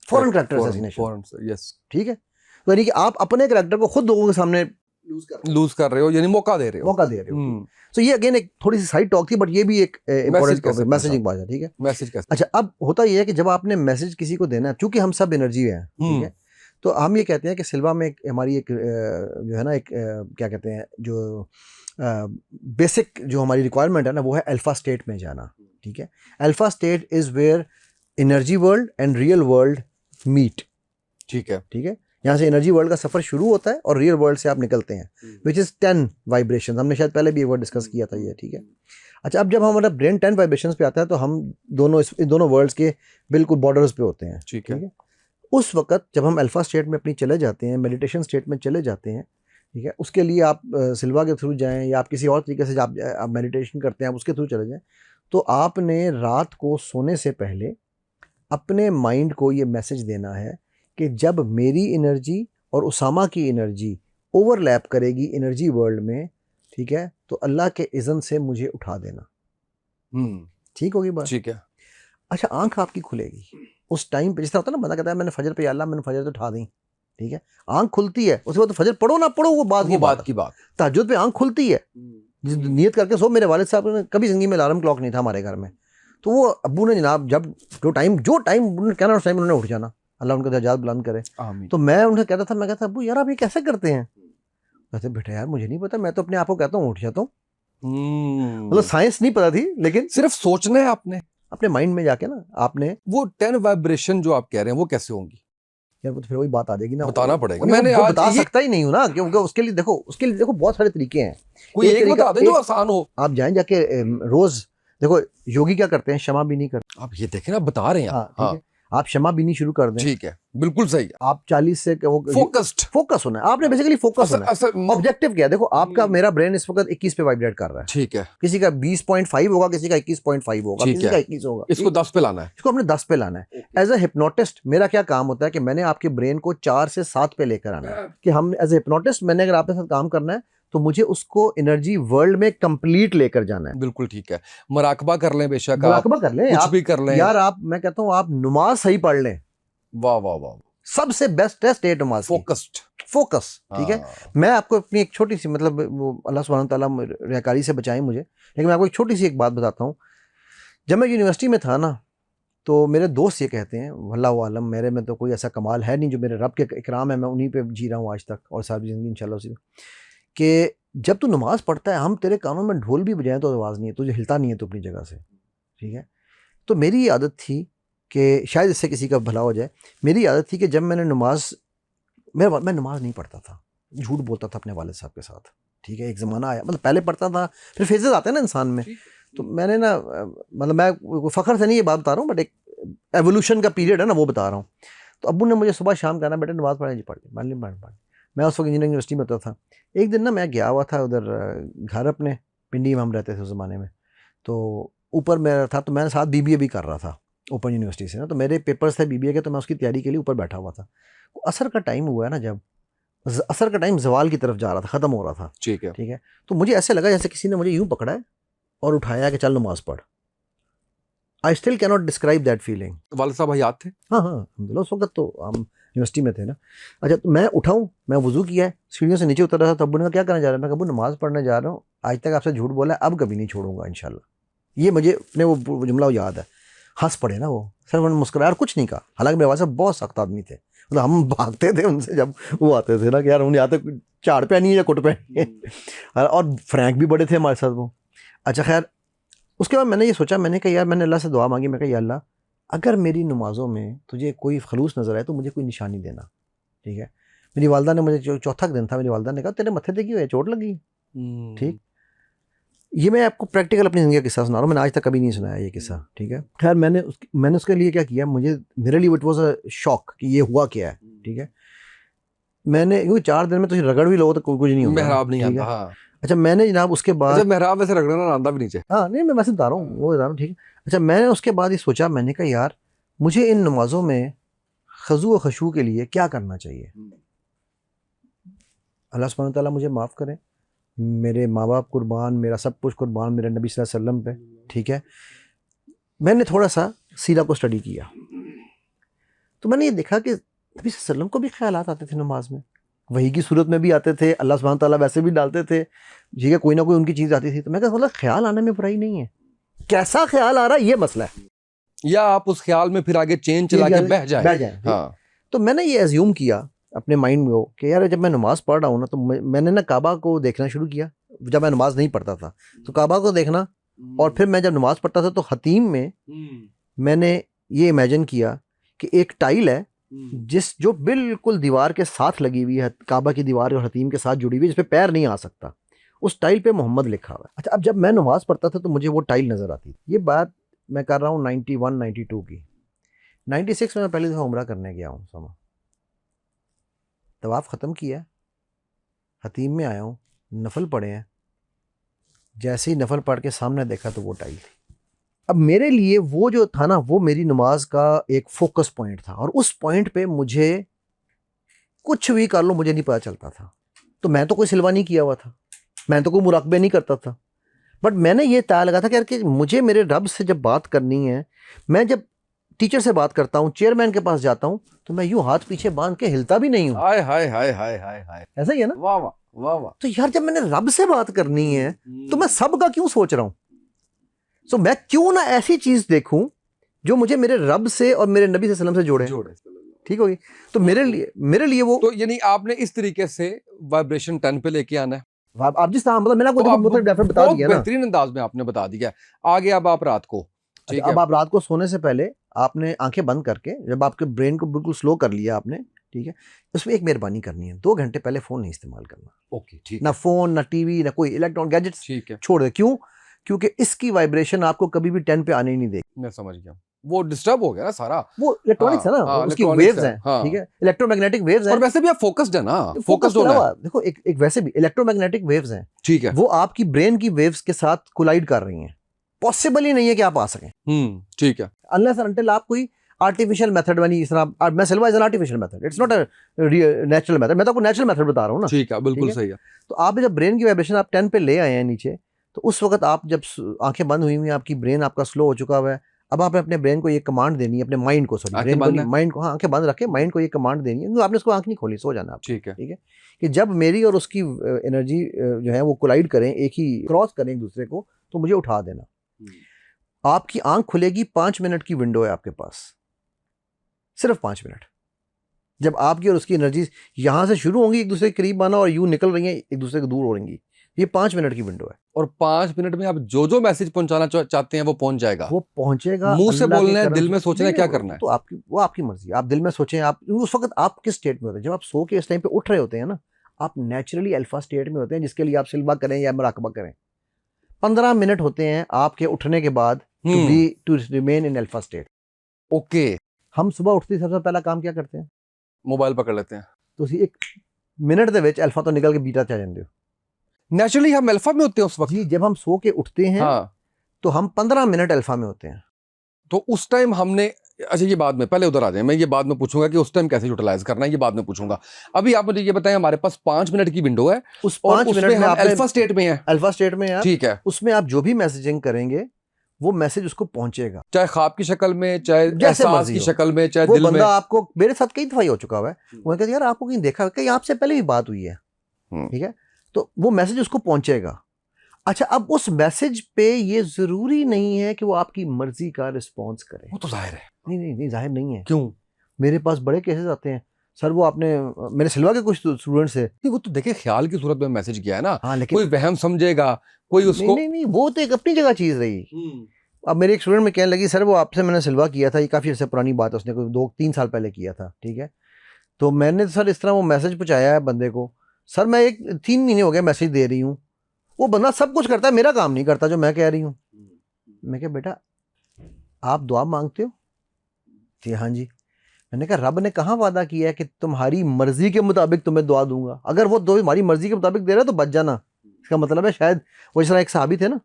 Foreign character assassination. यस, ठीक है, तो यानी कि आप अपने कैरेक्टर को खुद लोगों के सामने लूज कर रहे हो, यानी मौका दे रहे हो, मौका दे रहे हो। तो ये अगेन एक थोड़ी सी साइड टॉक थी, बट ये भी एक इंपॉर्टेंट मैसेजिंग बात है, ठीक है। मैसेज कैसे? अच्छा, अब होता ये है कि जब आपने मैसेज किसी को देना है, चूंकि हम सब एनर्जी है, ठीक है, तो हम ये कहते हैं कि सिल्वा में हमारी एक जो है ना, एक क्या कहते हैं, जो बेसिक जो हमारी रिक्वायरमेंट है ना, वो है अल्फा स्टेट में जाना, ठीक है। Alpha state is where energy world and real world meet, ठीक है, ठीक है। यहाँ से एनर्जी वर्ल्ड का सफर शुरू होता है और रियल वर्ल्ड से आप निकलते हैं, विच इज 10 वाइब्रेशन। हमने शायद पहले भी एक बार डिस्कस किया था ये, ठीक है। अच्छा, अब जब हमारा ब्रेन 10 वाइब्रेशंस पे आता है तो हम दोनों इन दोनों वर्ल्ड्स के बिल्कुल बॉर्डर्स पे होते हैं, ठीक है। उस वक्त जब हम अल्फा स्टेट में अपनी चले जाते हैं, मेडिटेशन स्टेट में चले जाते हैं, ठीक है, उसके लिए आप सिल्वा के थ्रू जाएं या आप किसी और तरीके से आप मेडिटेशन करते हैं, आप उसके थ्रू चले जाएं, तो आपने रात को सोने से पहले अपने माइंड को ये मैसेज देना है कि जब मेरी एनर्जी और उसामा की एनर्जी ओवरलैप करेगी एनर्जी वर्ल्ड में, ठीक है, तो अल्लाह के इज़्न से मुझे उठा देना। ठीक होगी बात? ठीक है। अच्छा, आंख आपकी खुलेगी उस टाइम पे, जिस तरह होता है ना, बंदा कहता है मैंने फजर पे, अल्लाह मैंने फजर तो उठा दी, ठीक है, आंख खुलती है, उसके बाद तो फजर पढ़ो ना पढ़ो वो बात की बात। तहज्जुद पे आंख खुलती है, जिस नियत करके सो। मेरे वालिद साहब ने कभी जिंदगी में अलार्म क्लॉक नहीं था हमारे घर में, तो वो अब्बू ने जनाब जब जो टाइम कहना उस टाइम उन्होंने उठ जाना, अल्लाह उनका दर्जात बुलंद करे। तो मैं उन्हें कहता था, मैं कहता अब्बू यार आप ये कैसे करते हैं? कहते बेटा यार मुझे नहीं पता, मैं तो अपने आप को कहता हूँ उठ जाता हूँ। मतलब साइंस नहीं पता थी, लेकिन सिर्फ सोचना है आपने अपने माइंड में जाके ना, आपने वो 10 वाइब्रेशन जो आप कह रहे हैं वो कैसे होंगी? यार वो तो फिर वही बात आ जाएगी ना, बताना पड़ेगा। मैंने आज बता सकता ही नहीं हूँ ना, क्योंकि उसके लिए देखो बहुत सारे तरीके हैं। कोई एक बता दें जो आसान हो। आप जाएं जाके रोज देखो योगी क्या करते हैं, क्षमा भी नहीं करते। आप ये देखें ना, बता रहे हैं। हाँ, ठीक है, आप क्षमा भी नहीं शुरू कर दें, ठीक है, बिल्कुल सही। आप 40 से फोकस होना है आपने, बेसिकली फोकस होना है। ऑब्जेक्टिव क्या है? देखो आपका मेरा ब्रेन इस वक्त 21 पे वाइब्रेट कर रहा है, ठीक है, किसी का 20.5 होगा, किसी का 21.5 होगा, किसी का 21 होगा, इसको 10 पे लाना है, इसको हमने 10 पे लाना है। एज ए हिप्नोटिस्ट मेरा क्या काम होता है कि मैंने आपके ब्रेन को 4 से 7 पे लेकर आना है, कि हम एज ए हिप्नोटिस्ट, मैंने अगर आपके साथ काम करना है तो मुझे उसको एनर्जी वर्ल्ड में कंप्लीट लेकर जाना है। बिल्कुल ठीक है। मुराकबा कर लें, बेशक मुराकबा कर लें, कुछ भी कर लें यार। आप, मैं कहता हूँ आप नमाज सही पढ़ लें, वाह वाह वाह, सबसे बेस्ट है स्टेट नमाज, फोकस, ठीक है। मैं आपको अपनी एक छोटी सी, मतलब वो अल्लाह सुब्हानहू तआला रियाकारी से बचाए मुझे, लेकिन मैं आपको एक छोटी सी एक बात बताता हूँ। जब मैं यूनिवर्सिटी में था ना, तो मेरे दोस्त ये कहते हैं, वल्लाहु आलम मेरे में तो कोई ऐसा कमाल है नहीं, जो मेरे रब के इकराम है, मैं उन्हीं पे जी रहा हूँ आज तक और सारी ज़िंदगी इंशाल्लाह उसी में, कि जब तू नमाज पढ़ता है, हम तेरे कानों में ढोल भी बजाएं तो आवाज़ नहीं है, तुझे हिलता नहीं है तो अपनी जगह से, ठीक है। तो मेरी ये आदत थी कि शायद इससे किसी का भला हो जाए, मेरी आदत थी कि जब मैंने मैं नमाज नहीं पढ़ता था, झूठ बोलता था अपने वालिद साहब के साथ, ठीक है। एक ज़माना आया, मतलब पहले पढ़ता था, फिर फेजेस आते हैं ना इंसान में, तो मैंने ना, मतलब मैं फ़ख्र से नहीं ये बात बता रहा हूँ, बट एक एवोल्यूशन का पीरियड है ना, वो बता रहा हूँ। तो अब्बू ने मुझे सुबह शाम कहना, बेटे नमाज़ पढ़े जी, पढ़ मैं उस वक्त इंजीनियरिंग यूनिवर्सिटी में होता था। एक दिन ना मैं गया हुआ था उधर घर अपने, पिंडी में हम रहते थे उस ज़माने में, तो ऊपर मेरा था, तो मैंने साथ BBA भी कर रहा था ओपन यूनिवर्सिटी से ना, तो मेरे पेपर्स थे BBA के, तो मैं उसकी तैयारी के लिए ऊपर बैठा हुआ था। असर का टाइम हुआ है ना, जब असर का टाइम जवाल की तरफ जा रहा था, ख़त्म हो रहा था, ठीक है, तो मुझे ऐसे लगा जैसे किसी ने मुझे यूँ पकड़ा है और उठाया कि चल नमाज़ पढ़। I still can not describe that feeling. वालिद साहब हयात थे? हाँ, उस वक्त तो हम यूनिवर्सिटी में थे ना। अच्छा, तो मैं उठाऊँ, मैं वुज़ू किया है, सीढ़ियों से नीचे उतर रहा था, तब बोला क्या करने जा रहा है? मैं कहा, अब्बू नमाज़ पढ़ने जा रहा हूँ, आज तक आपसे झूठ बोला है, अब कभी नहीं छोड़ूंगा इंशाल्लाह। ये मुझे अपने वो जुमला याद है। हंस पड़े ना वो, सर उन्होंने मुस्कुराया और कुछ नहीं कहा। हालांकि मेरे वाले बहुत सख्त आदमी थे, मतलब हम भागते थे उनसे जब वो आते थे ना कि यार उन्हें आते झाड़ पहनी है या कुट पहनी है, और फ्रैंक भी बड़े थे हमारे साथ वो। अच्छा खैर, उसके बाद मैंने ये सोचा, मैंने कहा यार, मैंने अल्लाह से दुआ मांगी, मैं कहा या अल्लाह, अगर मेरी नमाज़ों में तुझे कोई खलूस नज़र आए तो मुझे कोई निशानी देना, ठीक है। मेरी वालदा ने मुझे, जो चौथा दिन था, मेरी वालदा ने कहा तेरे मत्थे पे क्यों है, चोट लगी? ठीक, ये मैं आपको प्रैक्टिकल अपनी ज़िंदगी का किस्सा सुना रहा हूँ, मैंने आज तक कभी नहीं सुनाया ये किस्सा, ठीक है। खैर मैंने उसके लिए क्या किया, मेरे लिए इट वाज अ शॉक कि ये हुआ क्या है, ठीक है। मैंने, क्योंकि 4 दिन में तो रगड़ भी लो तो कुछ नहीं होगा, मेहराब नहीं ठीक आता। है। हाँ, अच्छा, मैंने जनाब उसके बाद, अच्छा मेहराब वैसे रगड़ना आंदा भी नीचे। हाँ नहीं, मैं वैसे बता रहा हूँ, वो बता रहा हूँ, ठीक है। अच्छा, मैंने उसके बाद ये सोचा, मैंने कहा यार, मुझे इन नमाज़ों में खज़ू व खशू के लिए क्या करना चाहिए। अल्लाह सुब्हानहू तआला मुझे माफ़ करे, मेरे माँ बाप कुर्बान, मेरा सब कुछ कुर्बान मेरे नबी सल्लल्लाहु अलैहि वसल्लम पे, ठीक है। मैंने थोड़ा सा सीरा को स्टडी किया, तो मैंने ये देखा कि नबी सल्लल्लाहु अलैहि वसल्लम को भी ख्यालात आते थे नमाज में, वही की सूरत में भी आते थे, अल्लाह सुब्हानहू तआला वैसे भी डालते थे, ठीक है, कोई ना कोई उनकी चीज़ आती थी। तो मैं कहा मतलब ख्याल आने में बुराई नहीं है, कैसा ख्याल आ रहा है ये मसला है, या आप उस ख्याल में फिर आगे चेन चला के बह जाए। ठीक? हाँ, तो मैंने ये एज्यूम किया अपने माइंड में हो कि यार जब मैं नमाज़ पढ़ रहा हूँ ना, तो मैंने ना काबा को देखना शुरू किया। जब मैं नमाज नहीं पढ़ता था तो काबा को देखना, और फिर मैं जब नमाज पढ़ता था तो हतीम में मैंने ये इमेजिन किया कि एक टाइल है जो बिल्कुल दीवार के साथ लगी हुई है, काबा की दीवार और हतीम के साथ जुड़ी हुई है, जिस पे पैर नहीं आ सकता, उस टाइल पे मोहम्मद लिखा हुआ है। अच्छा, अब जब मैं नमाज पढ़ता था तो मुझे वो टाइल नज़र आती थी। ये बात मैं कर रहा हूँ 91 92 की। 96 में मैं पहली दफ़ा उम्रा करने गया हूँ समा, तवाफ़ ख़त्म किया, हतीम में आया हूँ, नफल पढ़े हैं, जैसे ही नफल पढ़ के सामने देखा तो वो टाइल थी। अब मेरे लिए वो जो था ना, वो मेरी नमाज का एक फोकस पॉइंट था, और उस पॉइंट पे मुझे कुछ भी कर लो मुझे नहीं पता चलता था। तो मैं तो कोई सिलवा नहीं किया हुआ था, मैं तो कोई मुराकबे नहीं करता था, बट मैंने ये तय लगा था कि यार कि मुझे मेरे रब से जब बात करनी है, मैं जब टीचर से बात करता हूँ, चेयरमैन के पास जाता हूँ, तो मैं यूं हाथ पीछे बांध के हिलता भी नहीं हूँ। हाय हाय हाय हाय हाय हाय, ऐसा ही है ना। वाह वाह वाह वाह। तो यार जब मैंने रब से बात करनी है तो मैं सब का क्यों सोच रहा हूँ। सो मैं क्यों ना ऐसी चीज देखूं जो मुझे मेरे रब से और मेरे नबी सल्लल्लाहु अलैहि वसल्लम से जोड़े। ठीक होगी। तो मेरे लिए वो, तो यानी आपने इस तरीके से वाइब्रेशन 10 पे लेके आना है। आप जिस तरह, मतलब मैंने आपको तो देखो डेफिनेट बता दिया ना, बेहतरीन अंदाज में आपने बता दिया। आगे अब आप रात को, ठीक है, अब आप रात को सोने से पहले आपने आंखें बंद करके, जब आपके ब्रेन को बिल्कुल स्लो कर लिया आपने, ठीक है, उसमें एक मेहरबानी करनी है, 2 घंटे पहले फोन नहीं इस्तेमाल करना। ओके, ठीक ना फोन, ना टीवी, ना कोई इलेक्ट्रॉनिक गैजेट्स, ठीक है, छोड़ दे। क्यों? क्योंकि इसकी वाइब्रेशन आपको कभी भी 10 पे आने ही नहीं देगी। मैं समझ गया, वो डिस्टर्ब हो गया ना सारा। वो इलेक्ट्रॉनिक्स है ना, हाँ, उसकी electronics वेव्स है, हैं, हाँ। ठीक है, इलेक्ट्रोमैग्नेटिक वेव्स हैं। और वैसे भी आप फोकस्ड है ना, फोकस फोकस्ड होना है। देखो, एक वैसे भी इलेक्ट्रोमैग्नेटिक वेव्स हैं, ठीक है, वो आपकी ब्रेन की वेव्स के साथ कोलाइड कर रही हैं। पॉसिबल ही नहीं है कि आप आ सकें, ठीक है। अनलेस अनटिल आप कोई आर्टिफिशियल मेथड बनी, इस तरह मैं Silva is an artificial method, it's not a natural method. मैं तो आपको नेचुरल मेथड बता रहा हूँ ना। ठीक है, बिल्कुल ठीक है? सही है। तो आप जब ब्रेन की वाइब्रेशन आप 10 पे ले आए हैं नीचे, तो उस वक्त आप जब आंखें बंद हुई हुई हैं, आपकी ब्रेन आपका स्लो हो चुका हुआ है। अब आपने अपने ब्रेन को ये कमांड देनी है, अपने माइंड को, सॉरी आंखें ब्रेन को बंद नहीं, है। माइंड को, हाँ आंखें बंद रखे, माइंड को ये कमांड देनी है, क्योंकि आपने उसको आंख नहीं खोली, सो जाना आप। ठीक है, ठीक है, कि जब मेरी और उसकी एनर्जी जो है वो कोलाइड करें, एक ही क्रॉस करें एक दूसरे को, तो मुझे उठा देना। आपकी आंख खुलेगी, 5 मिनट की विंडो है आपके पास, सिर्फ 5 मिनट। जब आपकी और उसकी एनर्जी यहां से शुरू होंगी एक दूसरे के करीब आना, और यूं निकल रही हैं एक दूसरे को दूर हो रहेंगी, ये 5 मिनट की विंडो है। और 5 मिनट में आप जो मैसेज पहुंचाना चाहते हैं वो पहुंच जाएगा। वो पहुंचेगा। मुंह से अल्लाह के बोलना है, करम दिल से। में सोचना है, नहीं, क्या नहीं, करना है। तो वो आपकी मर्जी। आप दिल में सोचें, आप उस वक्त आप किस स्टेट में होते हैं, जब आप सो के इस टाइम पे उठ रहे होते हैं ना, आप नेचुरली अल्फा स्टेट में होते हैं, जिसके लिए आप सिल्वा करें या मुराकबा करें। 15 मिनट होते हैं आपके उठने के बाद to remain in alpha state. Okay, हम सुबह उठते ही सबसे पहला काम क्या करते हैं? मोबाइल पकड़ लेते हैं। तो उसी 1 मिनट ਦੇ ਵਿੱਚ अल्फा तो निकल के बीटा चले जाते हो। नेचुरली हम अल्फा में होते हैं उस वक्त। जी, जब हम सो के उठते हैं, हाँ, तो हम 15 मिनट अल्फा में होते हैं। तो उस टाइम हमने, अच्छा ये बाद में, पहले उधर आ जाए, मैं ये बाद में पूछूंगा कि उस टाइम कैसे यूटिलाइज करना है, ये बाद में पूछूंगा। अभी आप मुझे ये बताएं, हमारे पास 5 मिनट की विंडो है, उस और 5 उसमें मिनट में हम आपने अल्फा स्टेट में हैं। अल्फा स्टेट में आप, ठीक है, उसमें आप जो भी मैसेजिंग करेंगे वो मैसेज उसको पहुंचेगा, चाहे ख्वाब की शक्ल में, चाहे जैसे एहसास मर्जी की हो। शक्ल में, चाहे वो दिल में। बंदा आपको, मेरे साथ कई दफा ही हो चुका हुआ है, वो कहते यार आपको कहीं देखा, कहीं आपसे पहले भी बात हुई है, ठीक है, तो वो मैसेज उसको पहुंचेगा। अच्छा, अब उस मैसेज पे ये जरूरी नहीं है कि वो आपकी मर्जी का रिस्पॉन्स करे। वो तो जाहिर है। नहीं, जाहिर नहीं है। क्यों? मेरे पास बड़े केसेस आते हैं सर, वो आपने, मेरे सिल्वा के कुछ स्टूडेंट्स है। नहीं, वो तो देखिए ख्याल की सूरत में मैसेज किया है ना। हाँ लेकिन कोई वहम समझेगा, कोई उसको नहीं, वो तो एक अपनी जगह चीज रही। अब मेरे एक स्टूडेंट में कहने लगी सर वो आपसे मैंने सिल्वा किया था, ये काफ़ी अर्से पुरानी बात है, उसने कोई 2-3 साल पहले किया था, ठीक है, तो मैंने सर इस तरह वो मैसेज पहुंचाया है बंदे को, सर मैं 3 महीने हो गए मैसेज दे रही हूँ, वो बंदा सब कुछ करता है, मेरा काम नहीं करता जो मैं कह रही हूँ। मैं कहा बेटा आप दुआ मांगते हो? जी हाँ जी। मैंने कहा रब ने कहाँ वादा किया है कि तुम्हारी मर्जी के मुताबिक तुम्हें दुआ दूंगा? अगर वो दुआ तुम्हारी मर्जी के मुताबिक दे रहा है तो बच जाना। इसका मतलब है शायद वो, जिस तरह एक साहबी थे ना,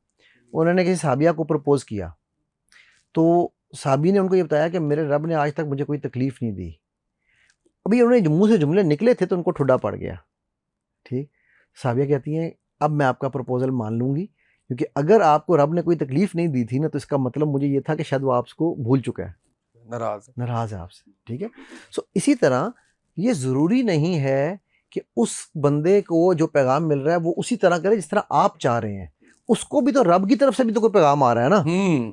उन्होंने किसी साहबिया को प्रपोज किया, तो साहबी ने उनको ये बताया कि मेरे रब ने आज तक मुझे कोई तकलीफ नहीं दी। अभी उन्होंने मुंह से जुमले निकले थे तो उनको ठुड्डा पड़ गया। ठीक, साहबिया कहती हैं अब मैं आपका प्रपोजल मान लूंगी, क्योंकि अगर आपको रब ने कोई तकलीफ नहीं दी थी ना, तो इसका मतलब मुझे ये था कि शायद वो आपको भूल चुका है, नाराज है आपसे। ठीक है, सो इसी तरह ये जरूरी नहीं है कि उस बंदे को जो पैगाम मिल रहा है वो उसी तरह करे जिस तरह आप चाह रहे हैं। उसको भी तो रब की तरफ से भी तो कोई पैगाम आ रहा है ना,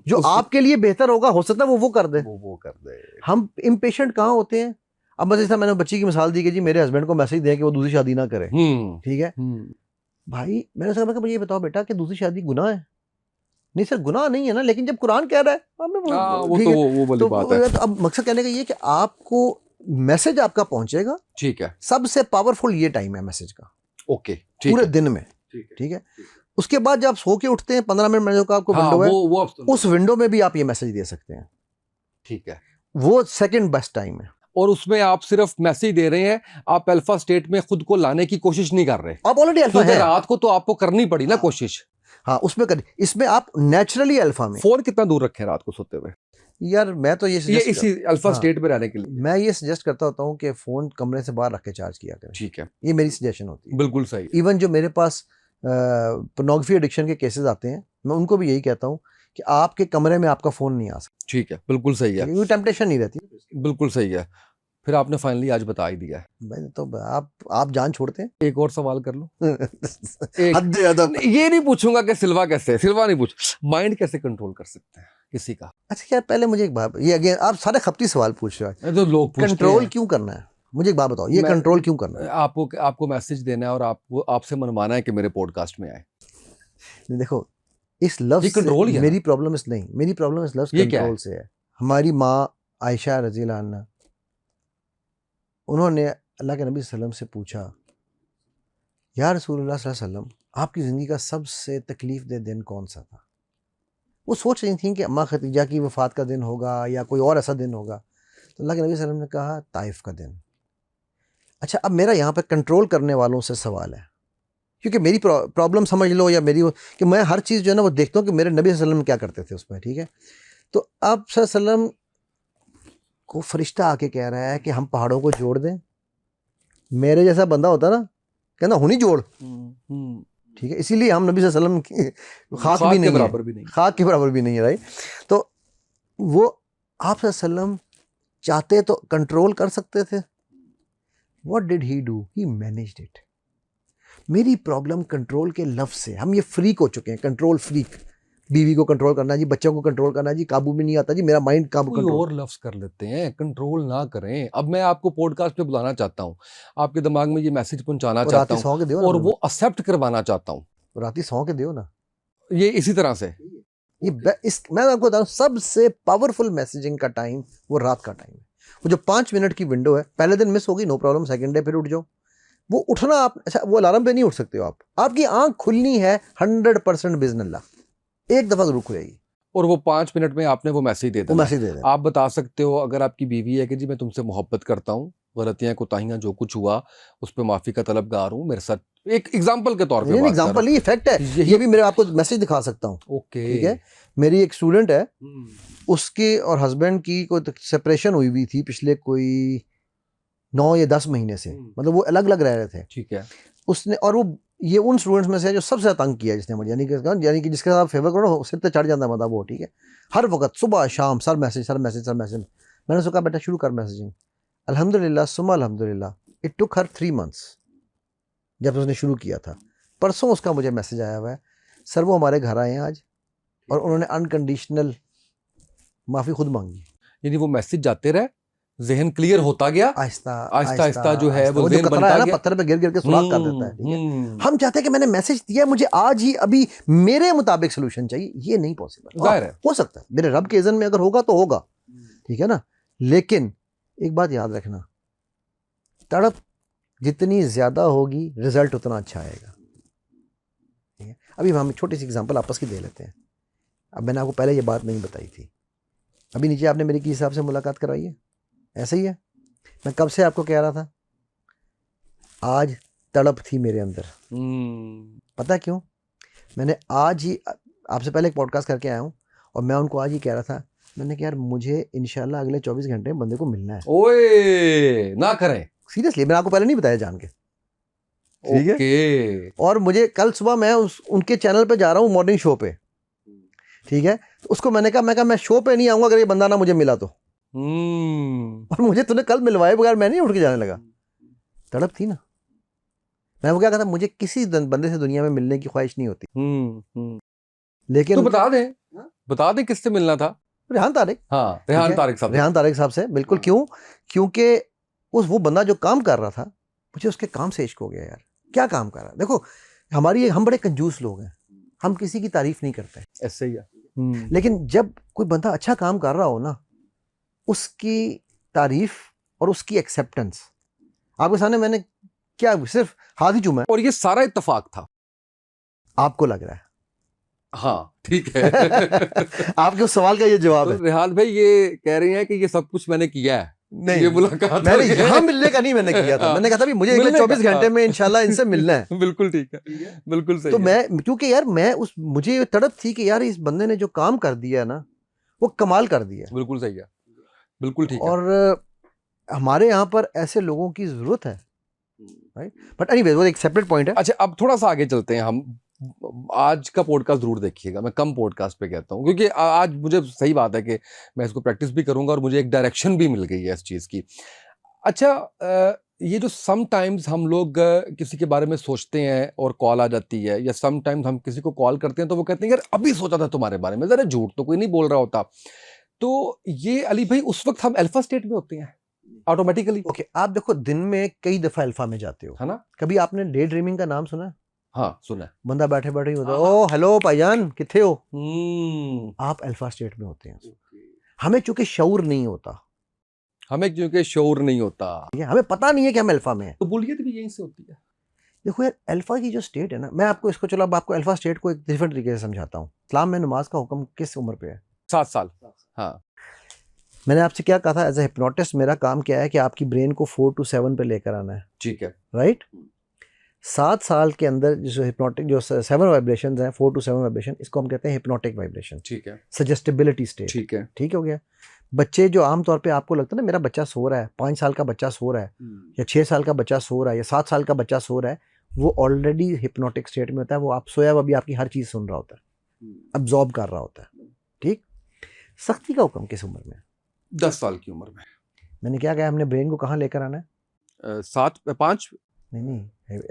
जो आपके लिए बेहतर होगा, हो सकता है वो कर दे। वो कर दे। हम इम्पेशेंट कहाँ होते हैं? अब बस जैसा मैंने बच्ची की मिसाल दी कि जी मेरे हस्बैंड को मैसेज दे कि वो दूसरी शादी ना करे, ठीक है भाई, मैंने उसका कहा मुझे ये बताओ बेटा कि दूसरी शादी गुनाह है? नहीं सर गुनाह नहीं है ना, लेकिन जब कुरान कह रहा है, वो ठीक तो है, वो वाली बात है। तो अब मकसद कहने का ये कि आपको मैसेज आपका पहुंचेगा। ठीक है, सबसे पावरफुल ये टाइम है मैसेज का, ओके, ठीक पूरे है, दिन में, ठीक है। उसके बाद जब आप सो के उठते हैं 15 मिनट का आपको हाँ, विंडो है, वो उस विंडो में भी आप ये मैसेज दे सकते हैं, ठीक है। वो सेकंड बेस्ट टाइम है। और उसमें आप सिर्फ मैसेज दे रहे हैं, आप अल्फा स्टेट में खुद को लाने की कोशिश नहीं कर रहे। आप ऑलरेडी अल्फा क्योंकि है, रात को तो आपको करनी पड़ी ना कोशिश। हाँ उसमें कर, इसमें आप नेचुरली अल्फा में। फोन कितना दूर रखें रात को सोते हुए? यार मैं तो ये इसी अल्फा हाँ, स्टेट में रहने के लिए मैं ये सजेस्ट करता होता हूँ कि फोन कमरे से बाहर रख के चार्ज किया करें। ठीक है, ये मेरी सजेशन होती है। बिल्कुल सही। इवन जो मेरे पास पोर्नोग्राफी एडिक्शन के केसेस आते हैं, मैं उनको भी यही कहता हूँ कि आपके कमरे में आपका फोन नहीं आ सकता। ठीक है, बिल्कुल सही है, क्योंकि टेम्पटेशन नहीं रहती। बिल्कुल सही है। फिर आपने फाइनली आज बता ही दिया है। मैं तो आप जान छोड़ते हैं। एक और सवाल कर लो। हद अदब। ये नहीं पूछूंगा कि सिल्वा कैसे, सिल्वा नहीं पूछ, माइंड कैसे कंट्रोल कर सकते हैं किसी का? अच्छा यार पहले मुझे एक बात, ये अगेन आप सारे खपती सवाल पूछ रहे हो, जो लोग पूछते कंट्रोल हैं। क्यों करना है? मुझे एक बात बताओ, ये कंट्रोल क्यों करना है? आपको मैसेज देना है और आपको आपसे मनवाना है कि मेरे पॉडकास्ट में आए। देखो इस लफ्ज कंट्रोल से मेरी प्रॉब्लम इस नहीं, मेरी प्रॉब्लम इस लफ्ज कंट्रोल से है। हमारी माँ आयशा रज़ी अल्लाह अन्हा, उन्होंने अल्लाह के नबी सल्लल्लाहु अलैहि वसल्लम से पूछा, या रसूलुल्लाह सल्लल्लाहु अलैहि वसल्लम आपकी ज़िंदगी का सबसे तकलीफ दे दिन कौन सा था? वो सोच रही थी कि अम्मा खदीजा की वफ़ात का दिन होगा या कोई और ऐसा दिन होगा। तो अल्लाह के नबी सल्लल्लाहु अलैहि वसल्लम ने कहा ताइफ का दिन। अच्छा अब मेरा यहाँ पे कंट्रोल करने वालों से सवाल है, क्योंकि मेरी प्रॉब्लम समझ लो या मेरी कि मैं हर चीज़ जो है ना वो देखता हूँ कि मेरे नबी सल्लल्लाहु अलैहि वसल्लम क्या करते थे उसमें, ठीक है। तो अब सल्लल्लाहु को फरिश्ता आके कह रहा है कि हम पहाड़ों को जोड़ दें। मेरे जैसा बंदा होता ना कहना हुनी जोड़, ठीक है, इसीलिए हम नबी सल्लल्लाहु अलैहि वसल्लम की खाक भी नहीं है, खाक के बराबर भी नहीं है, राइट। तो वो आप सल्लल्लाहु चाहते तो कंट्रोल कर सकते थे। What did he do? He managed it. मेरी प्रॉब्लम कंट्रोल के लफ्ज से, हम ये फ्रीक हो चुके हैं, कंट्रोल फ्रीक। बीवी को कंट्रोल करना जी, बच्चों को कंट्रोल करना जी, काबू में नहीं आता जी, मेरा माइंड काबू कंट्रोल। और लफ्ज कर लेते हैं, कंट्रोल ना करें। अब मैं आपको पॉडकास्ट पे बुलाना चाहता हूँ, आपके दिमाग में ये मैसेज पहुंचाना चाहता हूँ और वो एक्सेप्ट करवाना चाहता हूँ। राती सौ के दियो ना, ये इसी तरह से ये मैं आपको बताऊं सबसे पावरफुल मैसेजिंग का टाइम वो रात का टाइम है। वो जो 5 मिनट की विंडो है, पहले दिन मिस होगी नो प्रॉब्लम, सेकंड डे फिर उठ जाओ। वो उठना आप, अच्छा वो अलार्म पे नहीं उठ सकते हो आप, आपकी आंख खुलनी है 100% बिस्मिल्लाह, एक दफा जरूर खुलेगी और वो 5 मिनट में आपने वो मैसेज दे देना। मैसेज दे देना। आप बता सकते हो अगर आपकी बीवी है कि जी मैं तुमसे मोहब्बत करता हूँ, गलतियां कोताहियां जो कुछ हुआ उस पर माफी का तलबगार हूँ, मेरे साथ एक एग्जांपल के तौर पे एग्जांपल नहीं, फैक्ट है। ये भी मेरे आपको मैसेज दिखा सकता हूँ। ओके, ठीक है, मेरी एक स्टूडेंट है, उसके और हस्बैंड की कोई सेपरेशन हुई थी पिछले कोई 9 या 10 महीने से, मतलब वो अलग अलग रह रहे थे। ठीक है, उसने, और वो ये उन स्टूडेंट्स में से है जो सबसे ज़्यादा तंग किया है जिसने मुझे, यानी कि जिसके साथ फेवर करो सिर पे चढ़ जाता है मतलब वो, ठीक है। हर वक्त सुबह शाम sir message sir message sir message. मैंने उसको कहा बेटा शुरू कर मैसेजिंग। अल्हम्दुलिल्लाह सुम्मा अल्हम्दुलिल्लाह, इट टुक हर 3 मंथ्स जब उसने शुरू किया था। परसों उसका मुझे मैसेज आया हुआ है, सर वो हमारे घर आए हैं आज और उन्होंने अनकंडीशनल माफ़ी खुद मांगी। यानी वो मैसेज जाते रहे, जहन क्लियर होता गया, आहिस्ता आहिस्ता आहिस्ता जो है वो जो जहन कतरा बनता है ना गया। पत्थर पे गिर गिर के सुराख कर देता है, ठीक है। हम्म, हम चाहते हैं कि मैंने मैसेज दिया मुझे आज ही अभी मेरे मुताबिक सोल्यूशन चाहिए, ये नहीं पॉसिबल। जाहिर है। हो सकता है मेरे रब के इज़्न में अगर होगा तो होगा, ठीक है ना। लेकिन एक बात याद रखना, तड़प जितनी ज़्यादा होगी रिजल्ट उतना अच्छा आएगा, ठीक है। अभी हम एक छोटी सी एग्जांपल आपस की दे लेते हैं। अब मैंने आपको पहले ये बात नहीं बताई थी, अभी नीचे आपने मेरी किस हिसाब से मुलाकात कराई है, ऐसे ही है। मैं कब से आपको कह रहा था, आज तड़प थी मेरे अंदर। पता है क्यों? मैंने आज ही आपसे पहले एक पॉडकास्ट करके आया हूँ और मैं उनको आज ही कह रहा था, मैंने कहा यार मुझे इंशाल्लाह अगले 24 घंटे में बंदे को मिलना है। ओए ना करें, सीरियसली मैंने आपको पहले नहीं बताया जान के, ठीक है। ओके। और मुझे कल सुबह मैं उनके चैनल पे जा रहा हूँ मॉर्निंग शो पे, ठीक है। तो उसको मैंने कहा मैं शो पे नहीं आऊँगा अगर ये बंदा ना मुझे मिला तो। और मुझे तूने कल मिलवाए बगैर मैं नहीं उठ के जाने लगा। तड़प थी ना। मैं वो क्या कहता, मुझे किसी बंदे से दुनिया में मिलने की ख्वाहिश नहीं होती, लेकिन तो बता दें किससे मिलना था। रेहान तारिक। हाँ, रेहान तारिक साहब। रेहान तारिक साहब से बिल्कुल। क्यों? क्योंकि वो बंदा जो काम कर रहा था मुझे उसके काम से इश्क हो गया यार। क्या काम कर रहा है? देखो हम बड़े कंजूस लोग हैं, हम किसी की तारीफ नहीं करते, ऐसे ही है। लेकिन जब कोई बंदा अच्छा काम कर रहा हो ना, उसकी तारीफ और उसकी एक्सेप्टेंस, आपके सामने मैंने क्या सिर्फ हाथ ही चूमा है। और ये सारा इत्तेफाक था, आपको लग रहा है? हाँ ठीक है। आपके उस सवाल का ये जवाब तो है। रेहान भाई ये कह रही हैं कि ये सब कुछ मैंने किया है, नहीं, ये मुलाकात मैंने हो गई है। यहाँ मिलने का नहीं मैंने किया था। मैंने कहा था भी मुझे अगले मिलने 24 का, घंटे में इंशाल्लाह इनसे मिलना है। बिल्कुल ठीक है, बिल्कुल सही तो है। मैं क्योंकि यार मुझे ये तड़प थी कि यार इस बंदे ने जो काम कर दिया ना वो कमाल कर दिया। बिल्कुल सही है, बिल्कुल ठीक है। और हमारे यहाँ पर ऐसे लोगों की जरूरत है, राइट। बट एनीवेज वो एक सेपरेट पॉइंट है। अच्छा अब थोड़ा सा आगे चलते हैं हम। आज का पॉडकास्ट जरूर देखिएगा, मैं कम पॉडकास्ट पे कहता हूँ क्योंकि आज मुझे सही बात है कि मैं इसको प्रैक्टिस भी करूंगा और मुझे एक डायरेक्शन भी मिल गई है इस चीज़ की। अच्छा ये जो समटाइम्स हम लोग किसी के बारे में सोचते हैं और कॉल आ जाती है, या समटाइम्स हम किसी को कॉल करते हैं तो वो कहते हैं यार अभी सोचा था तुम्हारे बारे में, ज़रा झूठ तो कोई नहीं बोल रहा होता। तो ये अली भाई उस वक्त हम अल्फा स्टेट में होते हैं ऑटोमेटिकली। ओके, आप देखो दिन में कई दफा अल्फा में जाते हो, है ना? कभी आपने डे ड्रीमिंग का नाम सुना है? हाँ सुना है। बंदा बैठे बैठे ही होता है, ओ हेलो भाईजान किथे हो, हम्म, आप अल्फा स्टेट में होते हैं। हमें चूंकि शऊर नहीं होता, हमें क्योंकि शोर नहीं होता, ठीक है, हमें पता नहीं है कि हम अल्फा में हैं। तो बोलियत भी यहीं से होती है। देखो यार अल्फा की जो स्टेट है ना, मैं आपको इसको चलो अब आपको अल्फा स्टेट को एक डिफरेंट तरीके से समझाता हूँ। इस्लाम में नमाज का हुक्म किस उम्र पे है? 7 साल। हाँ मैंने आपसे क्या कहा था, एज ए हिप्नोटिस्ट मेरा काम क्या है कि आपकी ब्रेन को 4 to 7 पे लेकर आना है, ठीक है। राइट। 7 साल के अंदर जो हिप्नोटिक जो 7 वाइब्रेशन हैं, 4 to 7 वाइब्रेशन, इसको हम कहते हैं हिप्नोटिक वाइब्रेशन, ठीक है। सजेस्टिबिलिटी स्टेट, ठीक है। ठीक हो गया। बच्चे जो आमतौर पे आपको लगता है ना मेरा बच्चा सो रहा है, 5 साल का बच्चा सो रहा है या 6 साल का बच्चा सो रहा है या 7 साल का बच्चा सो रहा है, वो ऑलरेडी हिप्नोटिक स्टेट में होता है। वो आप सोया हुआ भी आपकी हर चीज़ सुन रहा होता है, अब्जॉर्ब कर रहा होता है, ठीक। सख्ती का हुक्म किस उम्र में? 10 साल की उम्र में। मैंने क्या कहा, हमने ब्रेन को कहाँ लेकर आना है? 7 5 नहीं,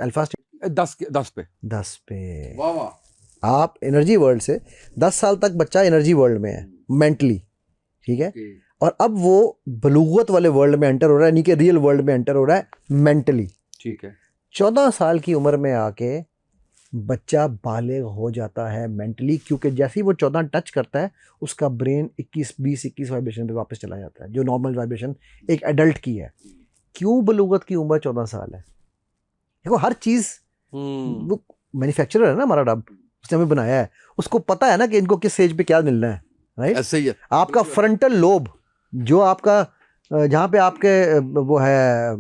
अल्फा स्टेट 10 पे। 10 पे। वाह वाह। आप एनर्जी वर्ल्ड से 10 साल तक बच्चा एनर्जी वर्ल्ड में है मेंटली, ठीक है। और अब वो बलूगत वाले वर्ल्ड में एंटर हो रहा है, यानी कि रियल वर्ल्ड में एंटर हो रहा है मेंटली, ठीक है। 14 साल की उम्र में आके बच्चा बालिग हो जाता है मेंटली, क्योंकि जैसे ही वो 14 टच करता है उसका ब्रेन 21 वाइब्रेशन पे वापस चला जाता है, जो नॉर्मल वाइब्रेशन एक एडल्ट की है। क्यों बलूगत की उम्र 14 साल है? देखो हर चीज़ वो मैन्युफैक्चरर है ना हमारा रब, उसने हमें बनाया है, उसको पता है ना कि इनको किस एज पे क्या मिलना है, राइट। ऐसे ही है। आपका फ्रंटल लोब जो आपका जहाँ पे आपके वो है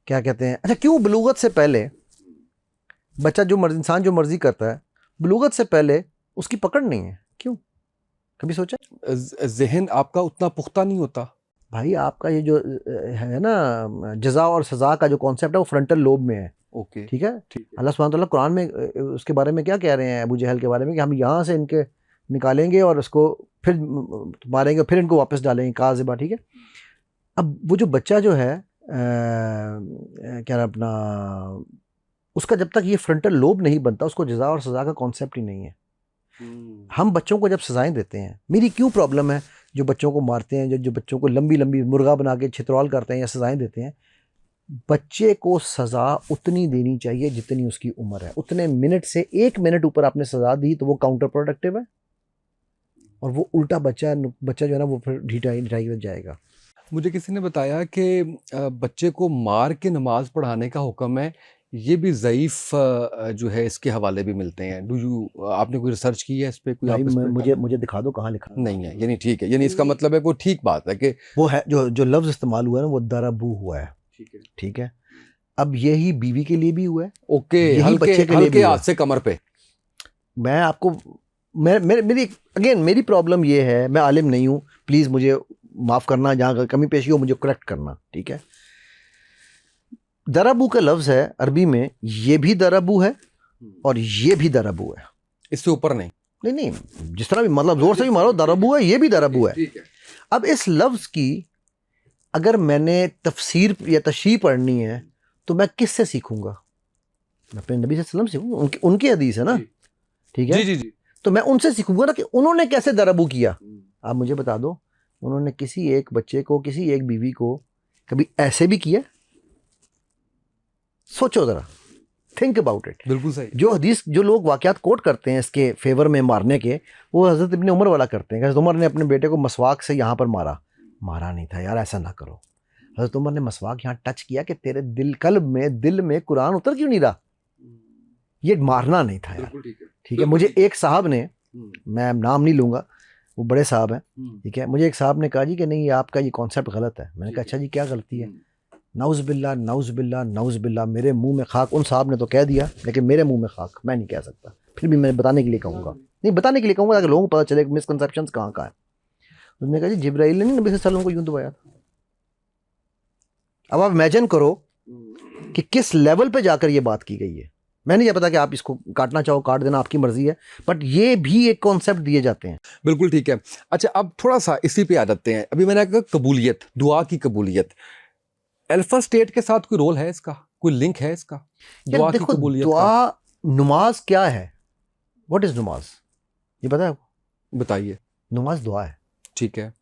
क्या कहते हैं, अच्छा क्यों बलूगत से पहले बच्चा इंसान जो मर्जी करता है, बलूगत से पहले उसकी पकड़ नहीं है? क्यों, कभी सोचा? ज़हन आपका उतना पुख्ता नहीं होता भाई आपका ये जो है ना जजा और सजा का जो कॉन्सेप्ट है वो फ्रंटल लोब में है। ओके ठीक है। ठीक है। अल्लाह सुब्हानहू तआला कुरान में उसके बारे में क्या कह रहे हैं अबू जहल के बारे में कि हम यहाँ से इनके निकालेंगे और उसको फिर मारेंगे, फिर इनको वापस डालेंगे काज़िबा, ठीक है। अब वो जो बच्चा जो है क्या अपना, उसका जब तक ये फ्रंटल लोब नहीं बनता, उसको जज़ा और सज़ा का कॉन्सेप्ट ही नहीं है। हम बच्चों को जब सज़ाएं देते हैं, मेरी क्यों प्रॉब्लम है जो बच्चों को मारते हैं, जो बच्चों को लंबी लंबी मुर्गा बना के छितरौल करते हैं या सज़ाएं देते हैं, बच्चे को सज़ा उतनी देनी चाहिए जितनी उसकी उम्र है। उतने मिनट से 1 मिनट ऊपर आपने सज़ा दी तो वो काउंटर प्रोडक्टिव है, और वो उल्टा बच्चा जो है ना वो फिर ढिठाई में जाएगा। मुझे किसी ने बताया कि बच्चे को मार के नमाज पढ़ाने का हुक्म है, ये भी ज़ईफ़ जो है इसके हवाले भी मिलते हैं। आपने कोई रिसर्च की है इस पे? कोई भाई आप इस पे मुझे दिखा दो कहाँ लिखा नहीं है, यानी ठीक है, यानी इसका मतलब है वो ठीक बात है कि वो है जो लफ्ज़ इस्तेमाल हुआ है ना वो दरबू हुआ है, ठीक है। अब यही बीवी के लिए भी हुआ है, ओके, यही बच्चे के लिए हल्के भी हुआ हाथ है। से कमर पे। मैं आपको मेरी प्रॉब्लम ये है, मैं आलिम नहीं हूँ, प्लीज़ मुझे माफ़ करना, जहाँ कमी पेशी हो मुझे करेक्ट करना, ठीक है। दरबू का लफ्ज़ है अरबी में, ये भी दरबू है और ये भी दरबू है, इससे ऊपर नहीं। नहीं, जिस तरह भी मतलब जोर से भी मारो दरबू है, ये भी दरबू है। अब इस लफ्ज़ की अगर मैंने तफसीर या तशरीह पढ़नी है तो मैं किससे सीखूंगा? मैं अपने नबी सल्लल्लाहु अलैहि वसल्लम से सीखूंगा, उनकी हदीस है ना, ठीक है। जी। तो मैं उनसे सीखूंगा ना कि उन्होंने कैसे दरबू किया। आप मुझे बता दो, उन्होंने किसी एक बच्चे को, किसी एक बीवी को कभी ऐसे भी किया? सोचो ज़रा, थिंक अबाउट इट। बिल्कुल सही। जो हदीस, जो लोग वाक़यात कोट करते हैं इसके फेवर में मारने के, वो हज़रत इब्ने उमर वाला करते हैं। हज़रत उमर ने अपने बेटे को मसवाक से यहाँ पर मारा नहीं था, यार ऐसा ना करो। हज़रत उमर ने मसवाक यहाँ टच किया कि तेरे दिल में कुरान उतर क्यों नहीं रहा? ये मारना नहीं था यार, ठीक है। मुझे एक साहब ने, मैं नाम नहीं लूँगा, वो बड़े साहब हैं, ठीक है, मुझे एक साहब ने कहा जी कि नहीं ये आपका ये कॉन्सेप्ट गलत है। मैंने कहा अच्छा जी क्या गलती है? नाउज़ बिल्ला, मेरे मुंह में खाक। उन साहब ने तो कह दिया, लेकिन मेरे मुंह में खाक मैं नहीं कह सकता, फिर भी मैं बताने के लिए कहूँगा, ताकि लोगों को पता चले मिसकंसेप्शंस कहाँ है। उसने कहा जी जिब्राइल ने नबी सल्लल्लाहु अलैहि वसल्लम को यूँ दबाया था। अब आप इमेजिन करो कि किस लेवल पे जाकर ये बात की गई है। मैं नहीं पता कि आप इसको काटना चाहो काट देना, आपकी मर्जी है, बट ये भी एक कॉन्सेप्ट दिए जाते हैं। बिल्कुल ठीक है। अच्छा, अब थोड़ा सा इसी पे आ जाते हैं। अभी मैंने कहा कबूलियत, दुआ की कबूलियत, अल्फा स्टेट के साथ कोई रोल है इसका, कोई लिंक है इसका दुआ की कबूलियत का? दुआ, नमाज क्या है? व्हाट इज नमाज? ये पता है आपको? बताइए। नमाज दुआ है, ठीक है।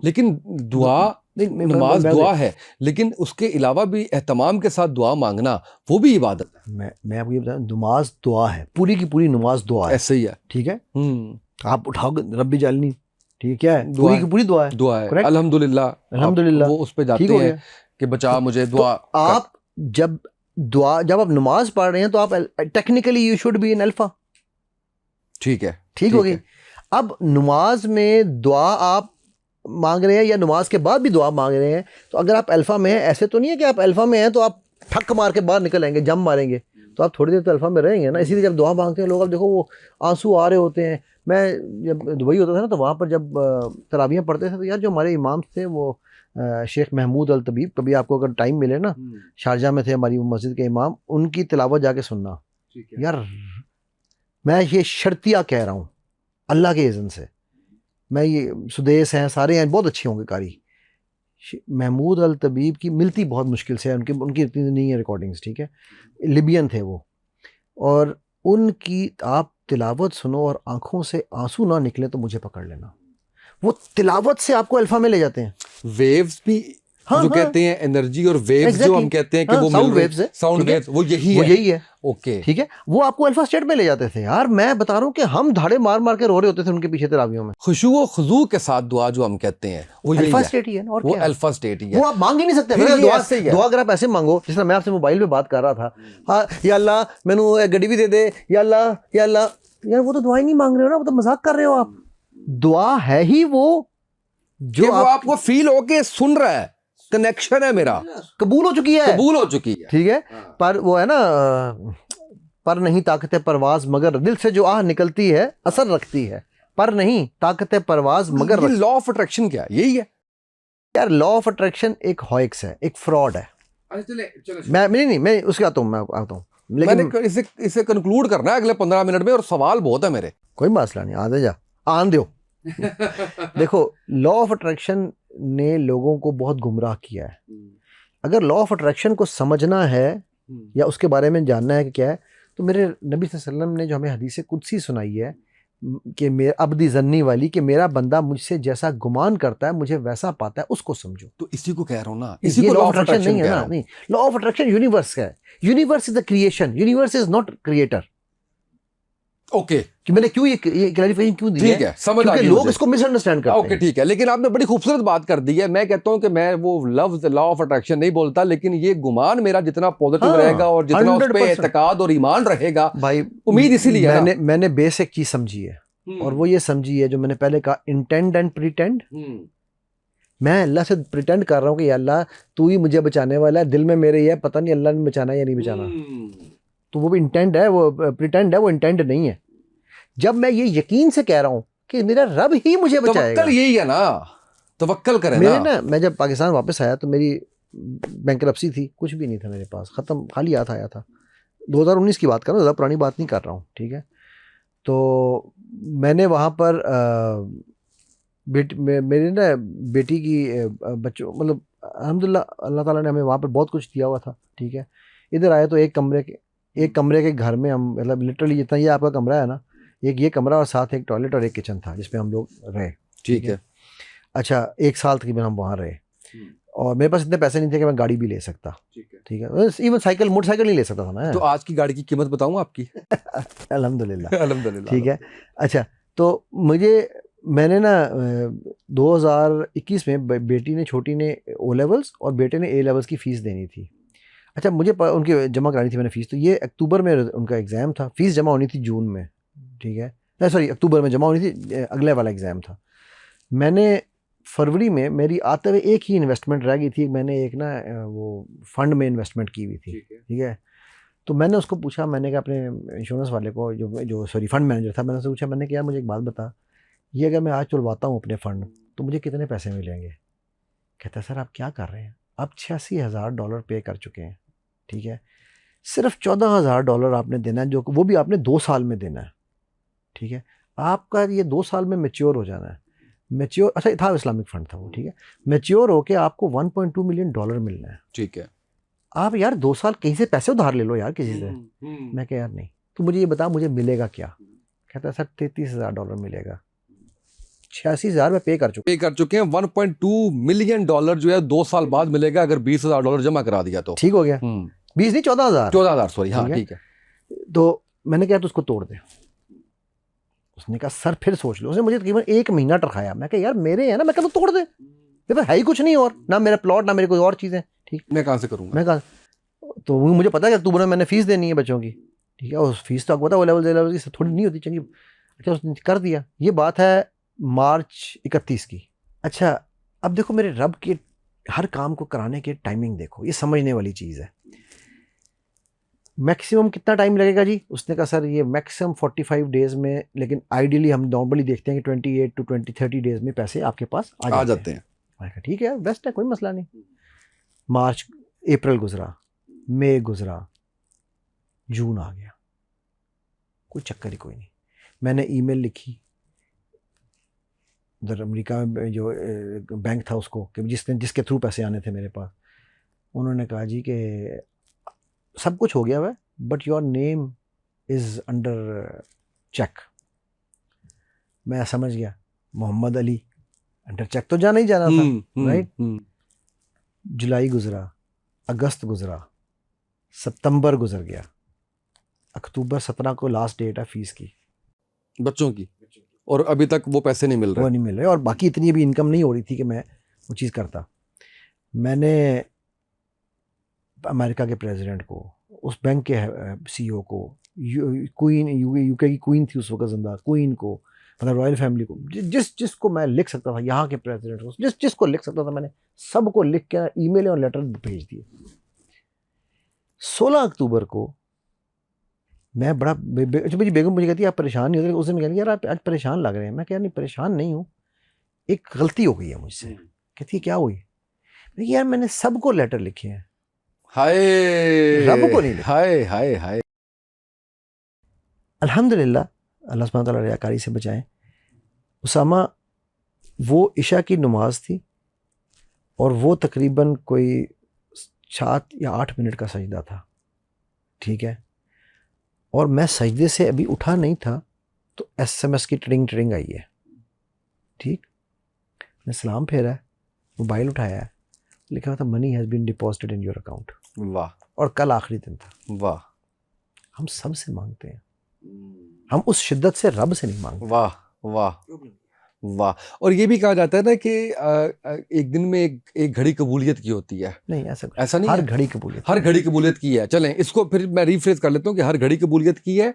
लेकिन दुआ, नमाज दुआ है, लेकिन उसके अलावा भी एहतमाम के साथ दुआ मांगना वो भी इबादत है। मैं आपको ये बता, नमाज दुआ है, पूरी की पूरी नमाज दुआ है, ऐसे ही है, ठीक है। आप उठाओगे रब्बी जालनी, ठीक है, क्या है? पूरी की पूरी दुआ है, अल्हम्दुलिल्लाह, वो उस पे जाते हैं कि बचा मुझे दुआ। तो आप जब आप नमाज पढ़ रहे हैं तो आप technically you should be in alpha, ठीक होगी। अब नमाज में दुआ आप मांग रहे हैं या नमाज के बाद भी दुआ मांग रहे हैं, तो अगर आप अल्फा में हैं, ऐसे तो नहीं है कि आप अल्फा में हैं तो आप ठक मार के बाहर निकल आएंगे, जम मारेंगे, तो आप थोड़ी देर तो अल्फा में रहेंगे ना। इसीलिए जब दुआ मांगते हैं लोग, अब देखो वो आंसू आ रहे होते हैं। मैं जब दुबई होता था ना, तो वहाँ पर जब तरावियाँ पढ़ते थे तो यार जो हमारे इमाम थे वो शेख महमूद अल तबीब, कभी आपको अगर टाइम मिले ना, शारजा में थे हमारी मस्जिद के इमाम, उनकी तिलावत जाके सुनना यार। मैं ये शर्तिया कह रहा हूँ अल्लाह के इज़्न से, मैं ये सुदेश हैं सारे हैं, बहुत अच्छे होंगे कारी। महमूद अल तबीब की मिलती बहुत मुश्किल से है, उनकी इतनी नहीं है रिकॉर्डिंग्स, ठीक है। लिबियन थे वो, और उनकी आप तिलावत सुनो और आंखों से आंसू ना निकले तो मुझे पकड़ लेना। वो तिलावत से आपको अल्फा में ले जाते हैं। वेव्स भी जो कहते हैं एनर्जी, और वेव्स जो हम कहते हैं कि वो साउंड वेव्स है, साउंड वेव्स, वो यही है। ओके, ठीक है, वो आपको अल्फा स्टेट में ले जाते थे। यार मैं बता रहा हूँ कि हम धाड़े मार मार के रो रहे होते थे उनके पीछे तरावियों में। खुशू व खुजू के साथ दुआ जो हम कहते हैं वो अल्फा स्टेट ही है, और वो क्या? अल्फा स्टेट ही है, वो आप मांग ही नहीं सकते। दुआ अगर आप ऐसे मांगो, जिस तरह मैं आपसे मोबाइल पे बात कर रहा था, हाँ या अल्लाह मैनू गड्डी भी दे दे, या अल्लाह यार वो तो दुआ ही नहीं मांग रहे हो ना, वो तो मजाक कर रहे हो आप। दुआ है ही वो जो आपको फील हो के सुन रहा है, कनेक्शन है मेरा, कबूल हो चुकी है, ठीक है। पर वो है ना, पर नहीं ताकत परवाज मगर दिल से जो आह निकलती है असर रखती है, पर नहीं ताकत परवाज मगर। लॉ ऑफ अट्रैक्शन क्या है? यही है यार। लॉ ऑफ अट्रैक्शन एक हॉइक्स है, एक फ्रॉड है, मैं उसके आता हूँ, मैं आता हूँ, लेकिन मैंने इसे कंक्लूड करना है अगले 15 मिनट में, और सवाल बहुत है मेरे। कोई मसला नहीं, आधे जा आन दो। देखो, लॉ ऑफ अट्रैक्शन ने लोगों को बहुत गुमराह किया है। अगर लॉ ऑफ अट्रैक्शन को समझना है या उसके बारे में जानना है कि क्या है, तो मेरे नबी सल्लल्लाहु अलैहि वसल्लम ने जो हमें हदीस कुदसी सुनाई है कि मेरा अब्दी जन्नी वाली, कि मेरा बंदा मुझसे जैसा गुमान करता है मुझे वैसा पाता है, उसको समझो। तो इसी को कह रहा हूँ ना, इसी ये को लॉ ऑफ अट्रैक्शन नहीं है ना। नहीं, लॉ ऑफ अट्रैक्शन यूनिवर्स का है। Universe is the creation, universe is not creator. Okay, कि मैंने क्यों ये क्लैरिफिकेशन क्यों दी ठीक है, समझ आ क्योंकि गई लोग मुझे। इसको मिसअंडरस्टैंड करते ओके हैं। ठीक है, लेकिन आपने बड़ी खूबसूरत बात कर दी है। मैं कहता हूं कि मैं वो लफ्ज लॉ ऑफ अट्रैक्शन नहीं बोलता, लेकिन ये गुमान मेरा जितना पॉजिटिव हाँ, रहेगा और जितना उस पे 100% एतकाद और ईमान रहेगा, भाई, उम्मीद इसीलिए है ना। मैंने बेसिक चीज समझी है, और वो ये समझी है जो मैंने पहले कहा, इंटेंड एंड प्रिटेंड। मैं अल्लाह से प्रिटेंड कर रहा हूँ कि अल्लाह तू ही मुझे बचाने वाला है, दिल में मेरे ये है, पता नहीं अल्लाह ने बचाना है या नहीं बचाना। तो वो भी इंटेंड है, वो प्रिटेंड है, वो इंटेंड नहीं है। जब मैं ये यकीन से कह रहा हूँ कि मेरा रब ही मुझे बचाएगा, तवक्कल यही है ना, तवक्कल करें मेरे ना। मैं जब पाकिस्तान वापस आया तो मेरी बैंकरप्सी थी, कुछ भी नहीं था मेरे पास, ख़त्म, खाली हाथ आया था। 2019 की बात कर रहा हूँ, ज़्यादा पुरानी बात नहीं कर रहा हूँ, ठीक है। तो मैंने वहाँ पर मेरी ना बेटी की बच्चों, मतलब अल्हम्दुलिल्लाह अल्लाह ताला ने हमें वहाँ पर बहुत कुछ दिया हुआ था, ठीक है। इधर आए तो एक कमरे के घर में हम, मतलब लिटरली जितना ये आपका कमरा है ना, एक ये कमरा और साथ एक टॉयलेट और एक किचन था जिसमें हम लोग रहे, ठीक है। अच्छा 1 साल तकरीबन हम वहाँ रहे, और मेरे पास इतने पैसे नहीं थे कि मैं गाड़ी भी ले सकता, ठीक है। इवन मोटरसाइकिल नहीं ले सकता था मैं। तो आज की गाड़ी की कीमत बताऊं आपकी? अल्हम्दुलिल्लाह अल्हम्दुलिल्लाह। ठीक है। अच्छा, तो मैंने ना 2021 में बेटी ने, छोटी ने ओ लेवल्स और बेटे ने ए लेवल्स की फ़ीस देनी थी। अच्छा, मुझे उनकी जमा करानी थी मैंने फ़ीस, तो ये अक्टूबर में उनका एग्ज़ाम था, फ़ीस जमा होनी थी जून में, ठीक है, सॉरी अक्टूबर में जमा होनी थी, अगले वाला एग्ज़ाम था। मैंने फरवरी में, मेरी आते हुए एक ही इन्वेस्टमेंट रह गई थी, मैंने एक ना वो फंड में इन्वेस्टमेंट की हुई थी, ठीक है। तो मैंने उसको पूछा, मैंने कहा अपने इंश्योरेंस वाले को, जो सॉरी फंड मैनेजर था, मैंने उससे पूछा, मैंने कहा यार मुझे एक बात बता, ये अगर मैं आज तुलवाता हूँ अपने फ़ंड तो मुझे कितने पैसे मिलेंगे? कहता है सर आप क्या कर रहे हैं, आप $86,000 पे कर चुके हैं, ठीक है। सिर्फ $14,000 आपने देना है, जो वो भी आपने 2 साल में देना है, ठीक है। आपका ये 2 साल में मैच्योर हो जाना है। मैच्योर, अच्छा था इस्लामिक फंड था वो, ठीक है। मैच्योर होके आपको $1.2 मिलियन मिलना है, ठीक है। आप यार 2 साल कहीं से पैसे उधार ले लो यार किसी से। मैं कहा यार नहीं, तो मुझे ये बता मुझे मिलेगा क्या? कहता है सर $33,000 मिलेगा। 86,000 में पे कर चुके हैं। 1.2 मिलियन डॉलर जो है 2 साल बाद मिलेगा, अगर $20,000 जमा करा दिया तो। ठीक हो गया। 20 नहीं 14,000। 14,000 सॉरी, हाँ ठीक है। तो मैंने कहा तो उसको तोड़ दे। उसने कहा सर फिर सोच लो। उसने मुझे तकरीबन 1 महीना टरखाया। मैं कहा यार मेरे है ना, मैं कहा तो तोड़ दे, मेरे पास है ही कुछ नहीं, और ना मेरा प्लॉट ना मेरी कोई और चीज़ें, ठीक। मैं कहाँ से करूँगा? मैं कहा तो मुझे पता है कि अक्टूबर में मैंने फ़ीस देनी है बच्चों की, ठीक है। उस फीस तो आपको पता है ओ लेवल की थोड़ी नहीं होती चंगी। अच्छा उसने कर दिया। ये बात है मार्च 31 की। अच्छा अब देखो मेरे रब के हर काम को कराने की टाइमिंग देखो, ये समझने वाली चीज़ है। मैक्सिमम कितना टाइम लगेगा जी? उसने कहा सर ये मैक्सिमम 45 डेज़ में, लेकिन आइडियली हम नॉर्मली देखते हैं कि 28 टू 30 डेज़ में पैसे आपके पास आ जाते हैं। मैंने कहा ठीक है यार बेस्ट है, कोई मसला नहीं। मार्च अप्रैल गुजरा, मई गुजरा, जून आ गया, कोई चक्कर ही कोई नहीं। मैंने ईमेल लिखी उधर अमेरिका में जो बैंक था उसको, कि जिसके थ्रू पैसे आने थे मेरे पास। उन्होंने कहा जी कि सब कुछ हो गया है but your name is under check. मैं समझ गया मोहम्मद अली अंडर चेक तो जाना ही जाना था, राइट। जुलाई गुजरा, अगस्त गुजरा, सितंबर गुजर गया, अक्टूबर 17 को लास्ट डेट है फीस की, बच्चों की, और अभी तक वो पैसे नहीं मिल रहे। वो नहीं मिल रहे, और बाकी इतनी भी इनकम नहीं हो रही थी कि मैं वो चीज़ करता। मैंने अमेरिका के प्रेसिडेंट को, उस बैंक के सीईओ को, क्वीन, यूके की क्वीन थी उस वक्त जिंदा, क्वीन को, मतलब रॉयल फैमिली को, जिसको मैं लिख सकता था, यहाँ के प्रेसिडेंट को, जिसको लिख सकता था, मैंने सबको लिख के ईमेल और लेटर भेज दिए। 16 अक्टूबर को मैं बड़ा मेरी बेगम मुझे कहती है आप परेशान नहीं होते? उस दिन कहती यार आप आज परेशान लग रहे हैं। मैं कह नहीं परेशान नहीं हूँ, एक गलती हो गई है मुझसे। कहती है क्या हुई? यार मैंने सबको लेटर लिखे हैं हाय रब को नहीं लिखा। हाय हाय हाय। अल्हम्दुलिल्लाह, अल्लाह सुब्हानहू व तआला रियाकारी से बचाएं। उसामा, वो इशा की नमाज थी और वो तकरीबन कोई 7 या 8 मिनट का सजदा था, ठीक है, और मैं सजदे से अभी उठा नहीं था तो SMS की ट्रिंग ट्रिंग आई है, ठीक। मैं सलाम फेरा है, मोबाइल उठाया है, लिखा हुआ था money has been deposited in your account. वाह और कल आखिरी दिन था। वाह हम सब से मांगते हैं, हम उस शिद्दत से रब से नहीं मांगते। वाह वाह वाह। और ये भी कहा जाता है ना कि एक दिन में एक घड़ी कबूलियत की होती है। नहीं, ऐसा नहीं हर है? घड़ी कबूलियत, हर घड़ी कबूलियत की है। चलें इसको फिर मैं रिफ्रेज कर लेता हूँ कि हर घड़ी कबूलियत की है,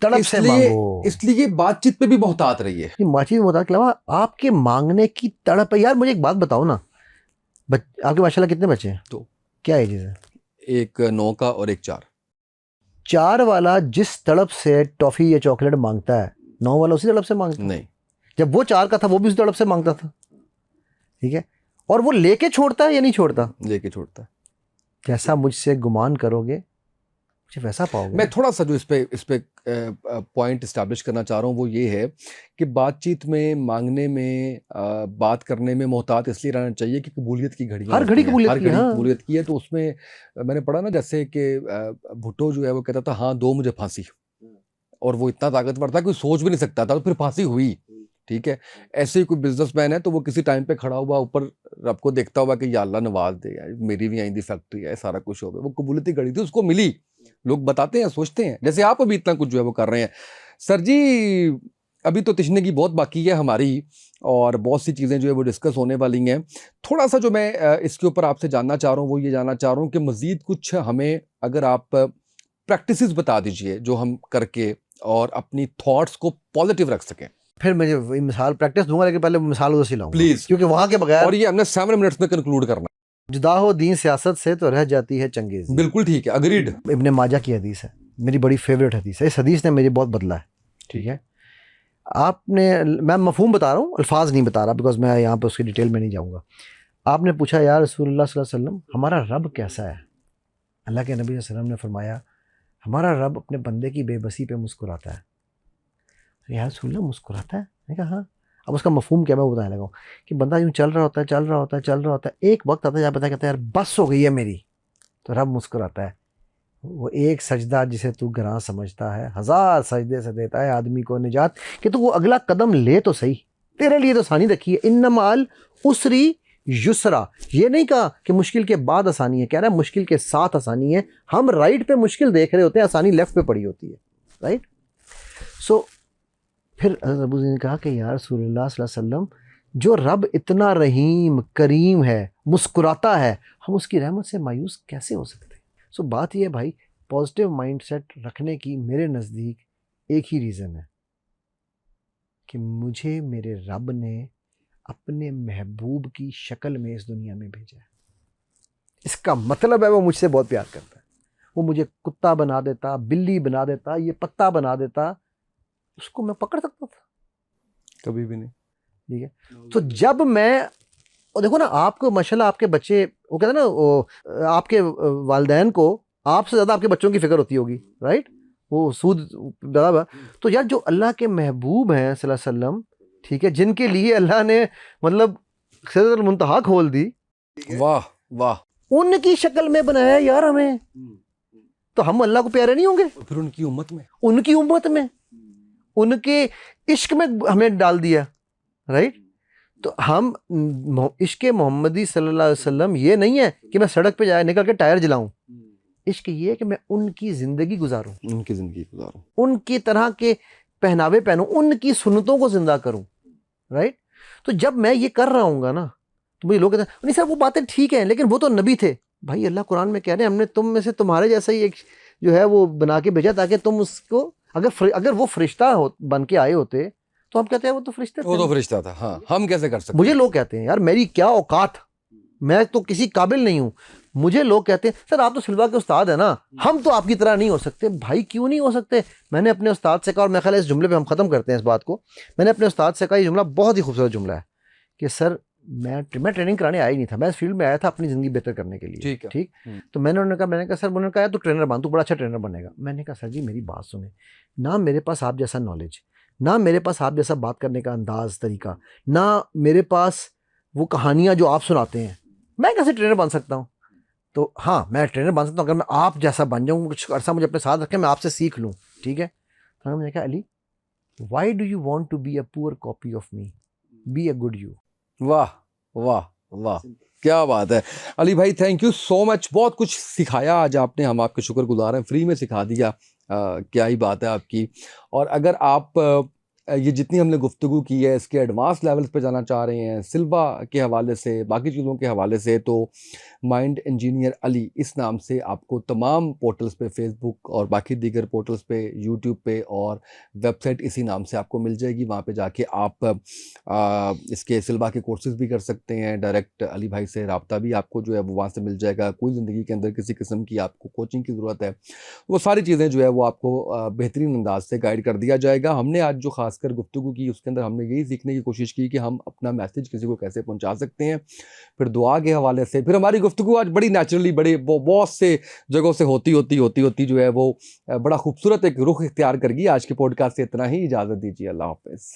तड़प से मांगो। इसलिए बातचीत पे भी मोहतात रही है। माची में के अलावा आपके मांगने की तड़प है। यार मुझे एक बात बताओ ना, आपके माशाल्लाह कितने बच्चे हैं? 2, क्या एजेस है? एक 9 का और एक 4। 4 वाला जिस तड़प से टॉफी या चॉकलेट मांगता है, 9 वाला उसी तड़प से मांगता है। नहीं, जब वो 4 का था वो भी उसी तड़प से मांगता था, ठीक है। और वो लेके छोड़ता है या नहीं छोड़ता? लेके छोड़ता है। जैसा मुझसे गुमान करोगे मुझे वैसा पाओगे। मैं थोड़ा सा जो इस पे पॉइंट इस्टेब्लिश करना चाह रहा हूँ वो ये है कि बातचीत में, मांगने में, बात करने में मोहतात इसलिए रहना चाहिए कि कबूलियत की घड़ियाँ हर घड़ी होती हैं। कबूलियत हर की, घड़ी हाँ। कबूलियत की है। तो उसमें मैंने पढ़ा ना, जैसे कि भुट्टो जो है वो कहता था हाँ दो मुझे फांसी, और वो इतना ताकतवर था कि सोच भी नहीं सकता था, तो फिर फांसी हुई, ठीक है। ऐसे ही कोई बिजनेसमैन है तो वो किसी टाइम पे खड़ा हुआ ऊपर रब को देखता हुआ कि या अल्लाह नवाज दे यार, मेरी भी आइंदी फैक्ट्री है, सारा कुछ हो गया। वो कबूलियत की घड़ी थी, उसको मिली। लोग बताते हैं, सोचते हैं, जैसे आप अभी इतना कुछ जो है वो कर रहे हैं। सर जी, अभी तो तिश्नगी बहुत बाकी है हमारी, और बहुत सी चीज़ें जो है वो डिस्कस होने वाली हैं। थोड़ा सा जो मैं इसके ऊपर आपसे जानना चाह रहा हूँ वो ये जानना चाह रहा हूँ कि मज़ीद कुछ हमें अगर आप प्रैक्टिसेस बता दीजिए जो हम करके और अपनी थॉट्स को पॉजिटिव रख सकें। फिर मैं वही मिसाल प्रैक्टिस दूंगा, लेकिन पहले मिसाल उधर से लाऊंगा प्लीज, क्योंकि वहां के बगैर। और ये हमने 7 मिनट्स में कंक्लूड करना। जुदा हो दीन सियासत से तो रह जाती है चंगेज़ी। बिल्कुल ठीक है, अग्रीड। इब्ने माजा की हदीस है, मेरी बड़ी फेवरेट हदीस है। इस हदीस ने मुझे बहुत बदला है, ठीक है। आपने, मैं मफहूम बता रहा हूँ, अल्फाज नहीं बता रहा, बिकॉज मैं यहाँ पे उसकी डिटेल में नहीं जाऊँगा। आपने पूछा यार रसूलुल्लाह सल्लल्लाहु अलैहि वसल्लम, हमारा रब कैसा है? अल्लाह के नबी सल्लल्लाहु अलैहि वसल्लम ने फरमाया, हमारा रब अपने बंदे की बेबसी पे मुस्कुराता है। यार रसूलुल्लाह मुस्कुराता है? मैंने कहा हाँ। अब उसका मफहूम क्या, मैं बताने लगा कि बंदा यूँ चल रहा होता है, चल रहा होता है, चल रहा होता है, एक वक्त आता है जहाँ पता कहता है यार बस हो गई है मेरी, तो रब मुस्कुराता है। वो एक सजदा जिसे तू गरां समझता है, 1000 सजदे से देता है आदमी को निजात, कि तू वो अगला कदम ले तो सही, तेरे लिए तो आसानी रखी है। इन्नमाल उसरी युसरा, ये नहीं कहा कि मुश्किल के बाद आसानी है, कह रहा है मुश्किल के साथ आसानी है। हम राइट पे मुश्किल देख रहे होते हैं, आसानी लेफ्ट पे पड़ी होती है, राइट। सो फिर अबू ने कहा कि यार रसूलुल्लाह सल्लल्लाहु अलैहि वसल्लम, जो रब इतना रहीम करीम है, मुस्कुराता है, हम उसकी रहमत से मायूस कैसे हो सकते हैं? सो बात यह है भाई, पॉजिटिव माइंडसेट रखने की मेरे नज़दीक एक ही रीज़न है कि मुझे मेरे रब ने अपने महबूब की शक्ल में इस दुनिया में भेजा है। इसका मतलब है वो मुझसे बहुत प्यार करता है। वो मुझे कुत्ता बना देता, बिल्ली बना देता, ये पत्ता बना देता, उसको मैं पकड़ सकता था? कभी भी नहीं, ठीक है। तो जब मैं, और देखो ना, आपको माशाल्लाह आपके बच्चे, वो कहते हैं ना, आपके वालिदैन को आपसे ज़्यादा आपके बच्चों की फिक्र होती होगी, राइट। वो सूद ज़्यादा। तो यार जो अल्लाह के महबूब हैं सल्लल्लाहु अलैहि वसल्लम, ठीक है, जिनके लिए अल्लाह ने मतलब सिदरतुल मुंतहा खोल दी, वाह वाह, उनकी शक्ल में बनाया यार हमें, तो हम अल्लाह को प्यारे नहीं होंगे? फिर उनकी उम्मत में, उनकी उम्मत में, उनके इश्क में हमें डाल दिया, राइट। तो हम इश्क मोहम्मदी सल्लल्लाहु अलैहि वसल्लम ये नहीं है कि मैं सड़क पे जाए निकल के टायर जलाऊं। इश्क ये है कि मैं उनकी ज़िंदगी गुजारूं, उनकी ज़िंदगी गुजारूं, उनकी तरह के पहनावे पहनूं, उनकी सुन्नतों को जिंदा करूं, राइट। तो जब मैं ये कर रहा हूँगा ना, तो मुझे लोग कहते हैं नहीं सर वो बातें ठीक हैं, लेकिन वो तो नबी थे। भाई अल्लाह कुरान में कह रहे हैं हमने तुम में से तुम्हारे जैसा ही एक जो है वो बना के भेजा, ताकि तुम उसको, अगर वो फरिश्ता बन के आए होते तो हम कहते हैं वो तो फरिश्ते थे, वो तो फरिश्ता था। हाँ, हम कैसे कर सकते? मुझे लोग कहते हैं यार मेरी क्या औकात, मैं तो किसी काबिल नहीं हूँ। मुझे लोग कहते हैं सर आप तो सिलवा के उस्ताद है ना, हम तो आपकी तरह नहीं हो सकते। भाई क्यों नहीं हो सकते? मैंने अपने उस्ताद से कहा, और मैं ख्याल इस जुमले पे हम ख़त्म करते हैं इस बात को, मैंने अपने उस्ताद से कहा, ये जुमला बहुत ही खूबसूरत जुमला है कि सर मैं ट्रेनिंग कराने आया ही नहीं था, मैं इस फील्ड में आया था अपनी ज़िंदगी बेहतर करने के लिए। ठीक है। ठीक। तो मैंने कहा सर, उन्होंने कहा तू ट्रेनर बन, तू बड़ा अच्छा ट्रेनर बनेगा। मैंने कहा सर जी मेरी बात सुने, ना मेरे पास आप जैसा नॉलेज, ना मेरे पास आप जैसा बात करने का अंदाज तरीका, ना मेरे पास वो कहानियाँ जो आप सुनाते हैं, मैं कैसे ट्रेनर बन सकता हूँ? तो हाँ, मैं ट्रेनर बन सकता हूँ अगर मैं आप जैसा बन जाऊँ, कुछ अर्सा मुझे अपने साथ रखें, मैं आपसे सीख लूँ। ठीक है। तो मैंने कहा Ali, why do you want to be a poor copy of me, be a good you. वाह वाह वाह, क्या बात है अली भाई, थैंक यू सो मच। बहुत कुछ सिखाया आज आपने, हम आपके शुक्रगुजार हैं, फ्री में सिखा दिया। क्या ही बात है आपकी। और अगर आप ये जितनी हमने गुफ्तगू की है इसके एडवांस लेवल्स पे जाना चाह रहे हैं सिल्वा के हवाले से, बाकी चीज़ों के हवाले से, तो माइंड इंजीनियर अली इस नाम से आपको तमाम पोर्टल्स पे, फेसबुक और बाकी दीगर पोर्टल्स पे, यूट्यूब पे, और वेबसाइट इसी नाम से आपको मिल जाएगी। वहाँ पे जाके आप इसके सिल्वा के कोर्सेज भी कर सकते हैं, डायरेक्ट अली भाई से रब्ता भी आपको जो है वो वहाँ से मिल जाएगा। कोई ज़िंदगी के अंदर किसी किस्म की आपको कोचिंग की ज़रूरत है, वो सारी चीज़ें जो है वो आपको बेहतरीन अंदाज से गाइड कर दिया जाएगा। हमने आज जो खासकर गुफ्तगू की उसके अंदर हमने यही सीखने की कोशिश की कि हम अपना मैसेज किसी को कैसे पहुंचा सकते हैं। फिर दुआ के हवाले से, फिर हमारी गुफ्तगू आज बड़ी नेचुरली, बड़े बहुत से जगहों से होती जो है वो बड़ा खूबसूरत एक रुख इख्तियार कर गई। आज के पॉडकास्ट से इतना ही, इजाज़त दीजिए, अल्लाह हाफ़िज़।